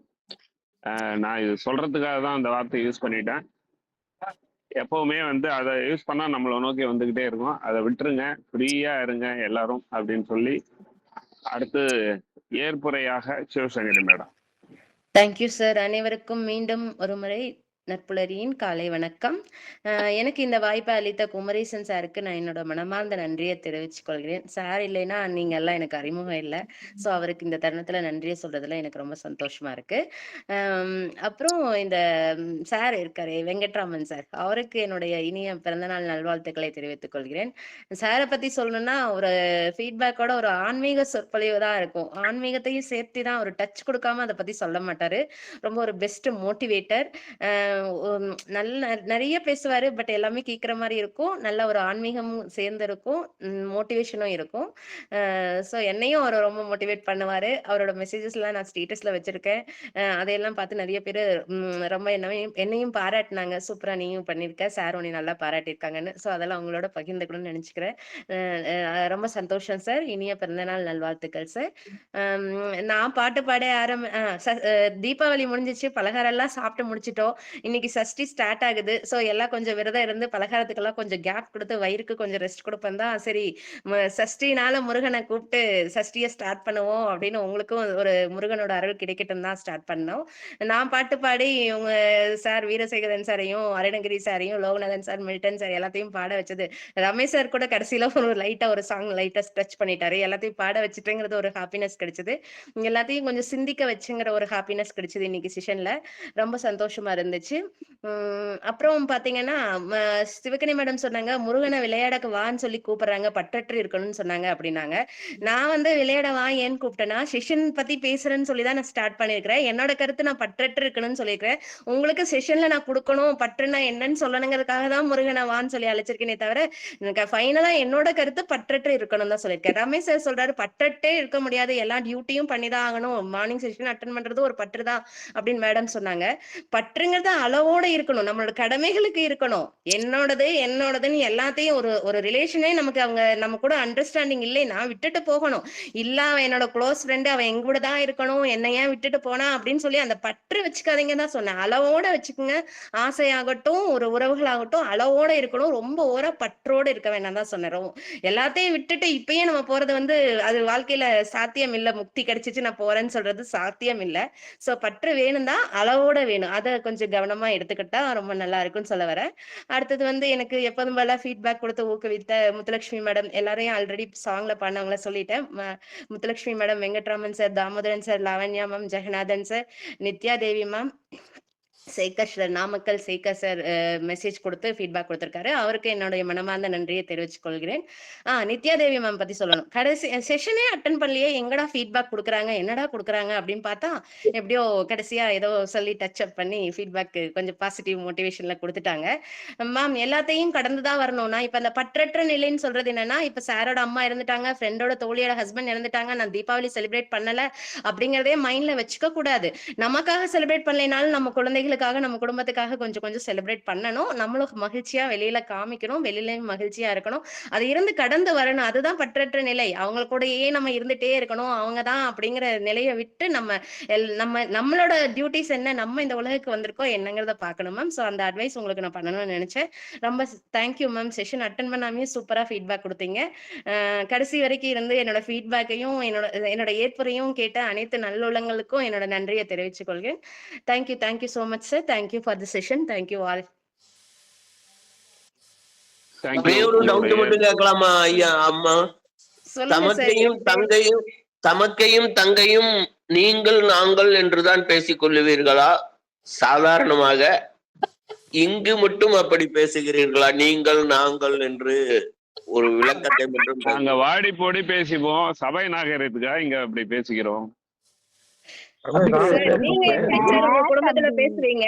நான் இது சொல்றதுக்காக தான் அந்த வார்த்தையை யூஸ் பண்ணிட்டேன். எப்பவுமே வந்து அதை யூஸ் பண்ணா நம்மளை நோக்கி வந்துகிட்டே இருக்கும். அதை விட்டுருங்க, ஃப்ரீயா இருங்க எல்லாரும் அப்படின்னு சொல்லி அடுத்து ஏற்புரையாக சிவசங்கரி மேடம். Thank you sir. அனைவருக்கும் மீண்டும் ஒரு முறை நற்புலரியின் காலை வணக்கம். எனக்கு இந்த வாய்ப்பை அளித்த குமரேசன் சாருக்கு நான் என்னோட மனமார்ந்த நன்றியை தெரிவித்துக் கொள்கிறேன். சார் இல்லைன்னா நீங்க எல்லாம் எனக்கு அறிமுகம் இல்லை. ஸோ அவருக்கு இந்த தருணத்துல நன்றியை சொல்றதுல எனக்கு ரொம்ப சந்தோஷமா இருக்கு. அப்புறம் இந்த சார் இருக்காரு வெங்கட்ராமன் சார், அவருக்கு என்னுடைய இனிய பிறந்தநாள் நல்வாழ்த்துக்களை தெரிவித்துக் கொள்கிறேன். சாரை பத்தி சொல்லணும்னா ஒரு ஃபீட்பேக்கோட ஒரு ஆன்மீக சொற்பொழிவு தான் இருக்கும். ஆன்மீகத்தையும் சேர்த்து தான் ஒரு டச் கொடுக்காம அதை பத்தி சொல்ல மாட்டாரு. ரொம்ப ஒரு பெஸ்ட் மோட்டிவேட்டர். நல்ல நிறைய பேசுவாரு, பட் எல்லாமே கேட்குற மாதிரி இருக்கும். நல்ல ஒரு ஆன்மீகமும் சேர்ந்து இருக்கும், மோட்டிவேஷனும் இருக்கும். ஸோ என்னையும் அவர் ரொம்ப மோட்டிவேட் பண்ணுவாரு. அவரோட மெசேஜஸ்லாம் நான் ஸ்டேட்டஸ்ல வச்சிருக்கேன். அதையெல்லாம் பார்த்து நிறைய பேர் ரொம்ப என்னையும் பாராட்டினாங்க. சூப்பரா நீயும் பண்ணியிருக்க, சார் உன்னை நல்லா பாராட்டியிருக்காங்கன்னு. ஸோ அதெல்லாம் அவங்களோட பகிர்ந்துக்கணும்னு நினைச்சுக்கிறேன். ரொம்ப சந்தோஷம் சார். இனிய பிறந்தநாள் நல்வாழ்த்துக்கள் சார். நான் பாட்டு பாட தீபாவளி முடிஞ்சிச்சு, பலகாரம் எல்லாம் சாப்பிட்டு முடிச்சிட்டோம். இன்னைக்கு சஷ்டி ஸ்டார்ட் ஆகுது. ஸோ எல்லாம் கொஞ்சம் விரதம் இருந்து பலகாரத்துக்கெல்லாம் கொஞ்சம் கேப் கொடுத்து வயிறுக்கு கொஞ்சம் ரெஸ்ட் கொடுப்பேன் தான். சரி, சஷ்டினால முருகனை கூப்பிட்டு சஷ்டியை ஸ்டார்ட் பண்ணுவோம் அப்படின்னு உங்களுக்கும் ஒரு முருகனோட அருள் கிடைக்கட்டும் தான் ஸ்டார்ட் பண்ணோம். நான் பாட்டு பாடி உங்க சார் வீரசேகரன் சாரையும் அருணகிரி சாரையும் லோகநாதன் சார் மில்டன் சார் எல்லாத்தையும் பாட வச்சது. ரமேஷ் சார் கூட கடைசியில ஒரு லைட்டா ஒரு சாங் லைட்டா ஸ்ட்ரெச் பண்ணிட்டாரு. எல்லாத்தையும் பாட வச்சுட்டுங்கிறது ஒரு ஹாப்பினஸ் கிடைச்சது. எல்லாத்தையும் கொஞ்சம் சிந்திக்க வச்சுங்கிற ஒரு ஹாப்பினஸ் கிடைச்சது இன்னைக்கு செஷன்ல. ரொம்ப சந்தோஷமா இருந்துச்சு. அப்புறம் பாத்தீங்கன்னா சிவகனி மேடம் சொன்னாங்க, முருகனை விளையாடக்கு வான்னு சொல்லி கூப்பிடுறாங்க, பற்றற்று இருக்கணும்னு சொன்னாங்க அப்படின்னாங்க. நான் வந்து விளையாட வா ஏன்னு கூப்பிட்டேன்னா, செஷன் பத்தி பேசுறேன்னு சொல்லிதான் நான் ஸ்டார்ட் பண்ணிருக்கிறேன். என்னோட கருத்து நான் பற்றற்று இருக்கணும்னு சொல்லியிருக்கிறேன். உங்களுக்கு செஷன்ல நான் கொடுக்கணும், பற்றுனா என்னன்னு சொல்லணுங்கிறதுக்காக தான் முருகனை வான்னு சொல்லி அழைச்சிருக்கேனே தவிர, எனக்கு ஃபைனலா என்னோட கருத்து பற்றற்று இருக்கணும் தான் சொல்லியிருக்கேன். ரமேஷ் சார் சொல்றாரு பற்றற்றே இருக்க முடியாது, எல்லா டியூட்டியும் பண்ணிதான் ஆகணும், மார்னிங் செஷன் அட்டன் பண்றது ஒரு பற்று தான் அப்படின்னு மேடம் சொன்னாங்க. பற்றுங்கிறது அளவோட இருக்கணும், நம்மளோட கடமைகளுக்கு இருக்கணும். என்னோடதுன்னு எல்லாத்தையும் ஒரு ஒரு ரிலேஷனே நமக்கு அவங்க நம்ம கூட அண்டர்ஸ்டாண்டிங் இல்லைன்னா விட்டுட்டு போகணும். இல்ல அவன் என்னோட க்ளோஸ் ஃப்ரெண்டு, அவன் எங்க கூட தான் இருக்கணும், என்ன ஏன் விட்டுட்டு போனா அப்படின்னு சொல்லி அந்த பற்று வச்சுக்காதீங்க தான் சொன்னேன். அளவோட வச்சுக்கோங்க. ஆசையாகட்டும் ஒரு உறவுகளாகட்டும் அளவோட இருக்கணும், ரொம்ப ஓர பற்றோடு இருக்க வேண்டாம் தான் சொன்னேன். எல்லாத்தையும் விட்டுட்டு இப்பயே நம்ம போறது வந்து அது வாழ்க்கையில சாத்தியம் இல்ல. முக்தி கிடைச்சிச்சு நான் போறேன்னு சொல்றது சாத்தியம் இல்ல. சோ பற்று வேணும் தான், அளவோட வேணும். அதை கொஞ்சம் கவனமா எடுத்துக்கிட்டா ரொம்ப நல்லா இருக்கும்னு சொல்ல வரேன். அடுத்தது வந்து எனக்கு எப்போதும் போல ஃபீட்பேக் கொடுத்து ஊக்குவித்த முத்துலட்சுமி மேடம், எல்லாரையும் ஆல்ரெடி சாங்ல பாடினவங்கள சொல்லிட்டேன். Muthulakshmi madam, Venkatraman sir, Damodaran sir, Lavanya ma'am, Jeganathan sir, Nithya Devi ma'am, Sekar sir, Namakkal Sekar sir message கொடுத்து ஃபீட்பேக் கொடுத்திருக்காரு. அவருக்கு என்னுடைய மனமார்ந்த நன்றியை தெரிவித்துக் கொள்கிறேன். நித்யா தேவி மேம் பத்தி சொல்லணும். கடைசி செஷனே அட்டன் பண்ணலையே, எங்கடா ஃபீட்பேக் கொடுக்குறாங்க, என்னடா கொடுக்குறாங்க அப்படின்னு பார்த்தா எப்படியோ கடைசியா ஏதோ சொல்லி டச் அப் பண்ணி ஃபீட்பேக் கொஞ்சம் பாசிட்டிவ் மோட்டிவேஷன்ல கொடுத்துட்டாங்க. மேம் எல்லாத்தையும் கடந்துதான் வரணும். நான் இப்ப அந்த பற்றற்ற நிலைன்னு சொல்றது என்னன்னா, இப்ப சாரோட அம்மா இறந்துட்டாங்க, ஃப்ரெண்டோட தோழியோட ஹஸ்பண்ட் இறந்துட்டாங்க, நான் தீபாவளி செலிப்ரேட் பண்ணல அப்படிங்கறதே மைண்ட்ல வச்சுக்க கூடாது. நமக்காக செலிப்ரேட் பண்ணலைனாலும் நம்ம குழந்தைகள் குழந்தைகளுக்காக, நம்ம குடும்பத்துக்காக கொஞ்சம் கொஞ்சம் செலிப்ரேட் பண்ணணும். நம்மளும் மகிழ்ச்சியா வெளியில காமிக்கணும். வெளியிலயும் மகிழ்ச்சியா இருக்கணும். அது இருந்து கடந்து வரணும். அதுதான் பற்றற்ற நிலை. அவங்க கூடயே நம்ம இருந்துட்டே இருக்கணும். அவங்க தான் அப்படிங்கிற நிலைய விட்டு நம்மளோட டியூட்டிஸ் என்ன? நம்ம இந்த உலகுக்கு வந்திருக்கோம் என்னங்கிறத பார்க்கணும் மேம். ஸோ அந்த அட்வைஸ் உங்களுக்கு நான் பண்ணணும்னு நினைச்சேன். ரொம்ப thank you ma'am. Session attend பண்ணாமயே சூப்பரா ஃபீட்பேக் குடுத்தீங்க. கடைசி வரைக்கும் இருந்து என்னோட ஃபீட்பேக்கையும், என்னோட ஏற்புரையும் கேட்ட அனைத்து நல்லுள்ளங்களுக்கும் என்னோட நன்றியை தெரிவித்துக் கொள்கிறேன். Thank you so much sir. Thank you for the session. Thank you all. Thank you. ஒரே ஒரு டவுட் மட்டும் கேட்கலாமா ஐயா அம்மா? சொல்லுங்க சார். தமக்கையும் தங்கையும் நீங்கள் நாங்கள் என்றுதான் பேசிக் கொள்ளுவீர்களா? சாதாரணமாக இங்கு மட்டும் அப்படி பேசுகிறீர்களா? நீங்கள் நாங்கள் என்று ஒரு விளக்கத்தை மட்டும் நாங்க வாடி போடி பேசிப்போம். சபை நாகரிகத்துக்காக இங்க அப்படி பேசிக்கிறோம். சார், நீங்க எப்படி சார் உங்க குடும்பத்துல பேசுவீங்க?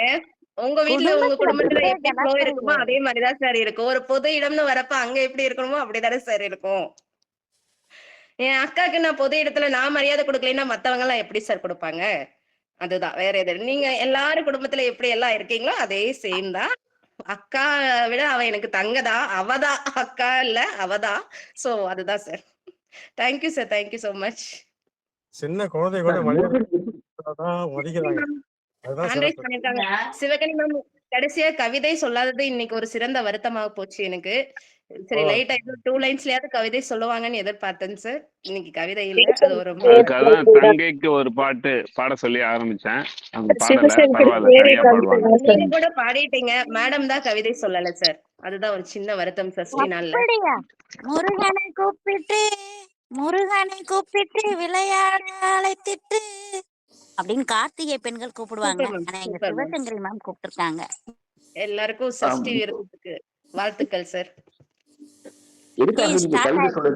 உங்க வீட்ல உங்க குடும்பத்துல எப்படி ஃப்ளோ இருக்குமோ அதே மாதிரிதான் சார் இருக்கும். ஒரு பொது இடம்னு வரப்ப அங்க எப்படி இருக்கணுமோ அப்படிதானே சார் இருக்கும். என் அக்காக்கு நான் பொது இடத்துல நான் மரியாதை கொடுக்கலைன்னா மத்தவங்க எல்லாம் எப்படி சார் கொடுப்பாங்க? அதுதான், வேற எது. நீங்க எல்லாரும் குடும்பத்துல எப்படி எல்லாம் இருக்கீங்களோ அதே சேம் தான். அக்கா விட அவ எனக்கு தங்கதான். அவதான் அக்கா இல்ல, அவதான். சோ அதுதான் sir. Thank you sir. Thank you so much. சின்ன குழந்தை கூட மதிக்கிறாங்க. அதுதான் ஹேண்ட்ரைஸ் சிறப்பு. பண்ணிருக்காங்க. சிவகனி மேம் கடைசியா கவிதை சொல்லாதது இன்னைக்கு ஒரு சிறந்த வருத்தமா போச்சு எனக்கு. சரி, லைட்டா 2 லைன்ஸ்லயாவது கவிதை சொல்லுவாங்கன்னு எதிர்பார்த்தேன் சார். இன்னைக்கு கவிதை இல்ல. அது ஒரு அதுக்காகதான் தங்கைக்கு ஒரு பாட்டு பாட சொல்லி ஆரம்பிச்சேன். அவங்க பாடல, பரவாயில்ல, தனியா பாடுவாங்க. நீங்க கூட பாடிட்டீங்க. மேடம் தான் கவிதை சொல்லல சார். அதுதான் ஒரு சின்ன வருத்தம் சஷ்டி நாள்ல. அப்படியா? முருகனை கூப்பிட்டு விளையாட அழைத்திட்டு அப்படின்னு கார்த்திகை பெண்கள் கூப்பிடுவாங்க. Super ma'am. ஆனா எங்க சூப்பர் மேம். சிவசங்கரி மேம் கூப்பிட்டுருக்காங்க. எல்லாருக்கும் சஷ்டி விருதுக்கு வாழ்த்துக்கள் சார். எதுக்காக நீங்க கவிதை சொல்ல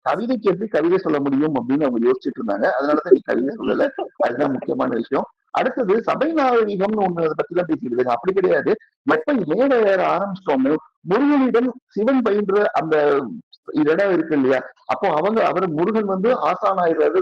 கவிதைக்கு எப்படி கவிதை சொல்ல முடியும் அப்படின்னு அவங்க யோசிச்சுட்டு இருந்தாங்க. அதனாலதான் நீ கவிதை சொல்லல. அதுதான் முக்கியமான விஷயம். அடுத்தது சபை நாகரிகம்னு ஒண்ணு அதை பத்தி தான் பேசிட்டு இருக்காங்க. அப்படி கிடையாது. எப்ப மேடை ஏற ஆரம்பிச்சிட்டோமோ முருகனிடம் சிவன் பயின்ற அந்த இடம் இருக்கு இல்லையா, அப்போ அவர் முருகன் வந்து ஆசான் ஆயிடுறாரு,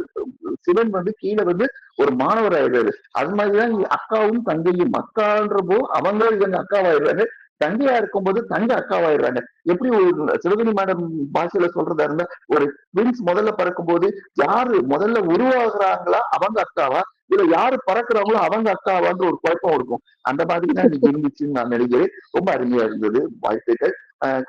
சிவன் வந்து கீழே வந்து ஒரு மாணவர் ஆயிடுறாரு. அது மாதிரிதான் அக்காவும் தங்கையும். அக்கான்றப்போ அவங்க இவங்க அக்காவாயிடுறாரு, தங்கையா இருக்கும்போது தங்க அக்காவாயிடுறாங்க. எப்படி ஒரு சிவகனி மேடம் பாஷையில சொல்றதா இருந்தா, ஒரு ட்வின்ஸ் முதல்ல பறக்கும் போது யாரு முதல்ல உருவாகுறாங்களா அவங்க அக்காவா, இல்ல யாரு பறக்குறாங்களோ அவங்க அக்காவான்ற ஒரு குழப்பம் இருக்கும். அந்த மாதிரிதான் இன்னைக்கு இருந்துச்சுன்னு நான் நினைக்கிறேன். ரொம்ப அருமையா இருந்தது. வாழ்த்துக்கள்.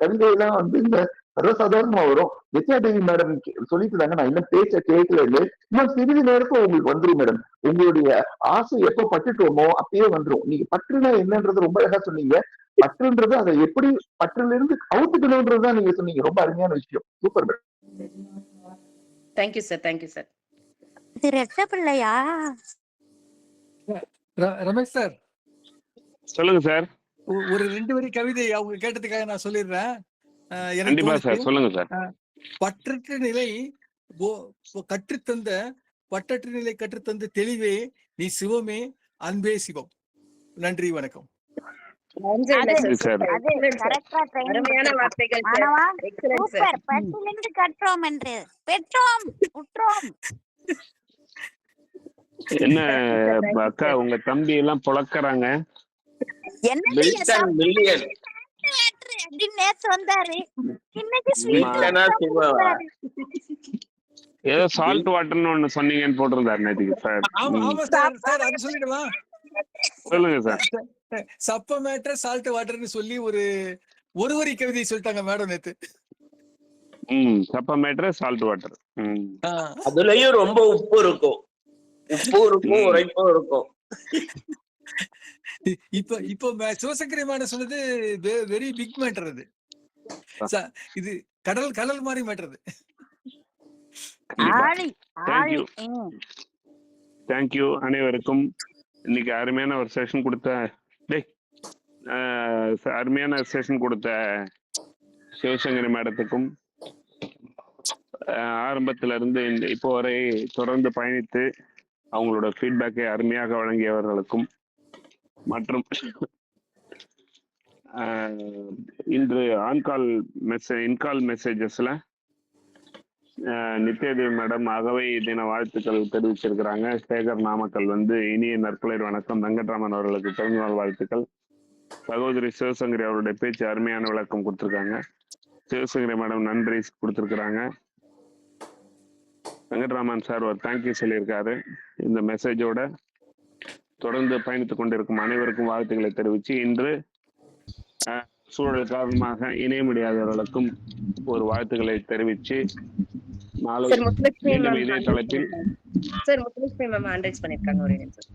கவிதையெல்லாம் வந்து இந்த சர்வசாதாரணமா வரும். வித்யாதேவி மேடம் சொல்லிட்டு இருந்தாங்க, நான் இன்னும் பேச்ச கேட்கல. இன்னும் சிறிது நேரத்துல உங்களுக்கு வந்துடும் மேடம். உங்களுடைய ஆசை எப்ப பட்டுட்டோமோ அப்பயே வந்துடும். நீங்க பற்றுனா என்னன்றது ரொம்ப அழகா சொன்னீங்க. பற்றுன்றது அதை எப்படி பற்றுல இருந்து அவுத்துக்கணும்ன்றதுதான் நீங்க சொன்னீங்க. ரொம்ப அருமையான விஷயம். Super madam. Thank you sir. Thank you sir. இது ரெட்ட பிள்ளையா? ரமேஷ் சார், சொல்லுங்க சார். ஒரு 2 வரி கவிதை அவங்க கேட்டதுக்காக நான் சொல்லிடுறேன். எனக்கு கண்டிப்பா தோணுச்சு, சார், சொல்லுங்க சார். பற்றற்ற நிலை கற்றுத்தந்த பற்றற்ற நிலை கற்றுத்தந்த தெளிவே நீ சிவமே, அன்பே சிவம். நன்றி, வணக்கம். அருமையான வார்த்தைகள் சார். Excellent sir. பற்றிலிருந்து கற்றோம் என்று பெற்றோம் உற்றோம். என்ன அக்கா, உங்க தம்பி எல்லாம் புழக்கறாங்க. மில்டன் மில்லியன் அப்படின்னு நேத்து வந்தாரு. இன்னைக்கு மில்டனா சிவாவா? ஏதோ சால்ட் வாட்டர்னு ஒண்ணு சொன்னீங்கன்னு போட்டிருந்தாரு நேற்றுக்கு சார். ஆமா சார், அது சொல்லிடுவா. சொல்லுங்க சார். சப்ப மேட்டர் சால்ட் வாட்டர்னு சொல்லி ஒரு வரி கவிதை சொல்லிட்டாங்க மேடம் நேத்து. சப்ப மேட்டர் சால்ட் வாட்டர். அதுலயும் ரொம்ப உப்பு இருக்கும், உரைப்பும் இருக்கும். இப்போ சிவசங்கரி மேடம் சொன்னது வெரி பிக் மேட்டர். அது இது கடல் மாதிரி மேட்டர். தேங்க்யூ அனைவருக்கும். இன்னைக்கு அருமையான ஒரு செஷன் கொடுத்த சிவசங்கரி மேடத்துக்கும், ஆரம்பத்துல இருந்து இப்போ வரை தொடர்ந்து பயணித்து அவங்களோட ஃபீட்பேக்கை அருமையாக வழங்கியவர்களுக்கும், மற்றும் இன்று இன்கால் மெசேஜஸ்ல நித்யதேவி மேடம் அகவை தின வாழ்த்துக்கள் தெரிவிச்சிருக்கிறாங்க. சேகர் நாமக்கல் வந்து இனிய நற்புலர் வணக்கம். வெங்கட்ராமன் அவர்களுக்கு பிறந்தநாள் வாழ்த்துக்கள். சகோதரி சிவசங்கரி அவருடைய பேச்சு அருமையான விளக்கம் கொடுத்துருக்காங்க. சிவசங்கரி மேடம் நன்றி கொடுத்துருக்குறாங்க. வெங்கட்ராமன் சார் ஒரு தேங்க்யூ சொல்லியிருக்காரு. இந்த மெசேஜோட தொடர்ந்து பயணித்துக் கொண்டிருக்கும் அனைவருக்கும் வாழ்த்துக்களை தெரிவித்து இன்று சூழல் காரணமாக இணைய முடியாதவர்களுக்கும் ஒரு வாழ்த்துக்களை தெரிவித்து நாளை சார் முத்துலட்சுமி மீண்டும் மேம் இதே ஹேண்ட் ரைஸ் தலைப்பில் பண்ணிருக்காங்க. Sir Muthulakshmi ma'am hand rice பண்ணிருக்காங்க. ஒரு நிமிஷம்.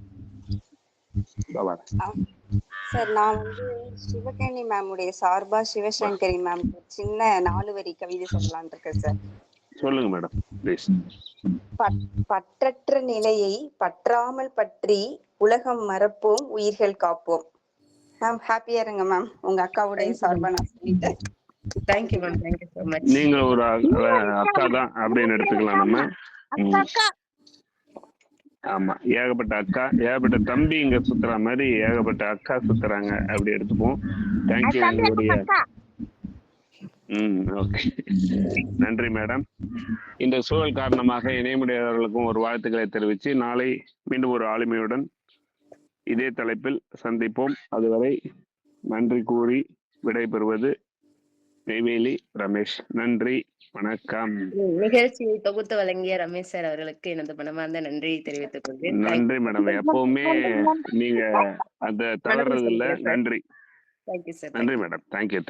சார் நான் வந்து சிவகேணி மேமுடைய சார்பா சிவசங்கரி மேம் சின்ன 4 வரி கவிதை சொல்லலான் இருக்கேன் சார். சொல்லுங்க மேடம் ப்ளீஸ். பற்றற்ற நிலையை பற்றாமல் பற்றி உலகம் மறப்போம், உயிர்கள் காப்போம். மேம் ஹாப்பியா இருங்க மேம். உங்க அக்காவுடைய சார்பா நான் சொல்லிட்டேன். Thank you ma'am. Thank you so much. நீங்க ஒரு அக்கா தான் அப்படின்னு எடுத்துக்கலாம் நம்ம. ஆமா, ஏகப்பட்ட அக்கா ஏகப்பட்ட தம்பி இங்க சுத்துற மாதிரி ஏகப்பட்ட அக்கா சுத்துறாங்க அப்படி எடுத்துப்போம். தேங்க்யூ உங்களுடைய. ஓகே, நன்றி மேடம். இந்த சூழல் காரணமாக இணைய முடியாதவர்களுக்கும் ஒரு வாழ்த்துக்களை தெரிவித்து நாளை மீண்டும் ஒரு ஆளுமையுடன் இதே தலைப்பில் சந்திப்போம். அதுவரை நன்றி கூறி விடைபெறுவது நெய்வேலி ரமேஷ். நன்றி, வணக்கம். நிகழ்ச்சியை தொகுத்து வழங்கிய ரமேஷ் சார் அவர்களுக்கு எனது மனமார்ந்த நன்றியை தெரிவித்துக் கொள்கிறேன். நன்றி மேடம். எப்பவுமே நீங்க அந்த தளர்றது இல்ல. நன்றி. Thank you sir. நன்றி மேடம். தேங்க்யூ.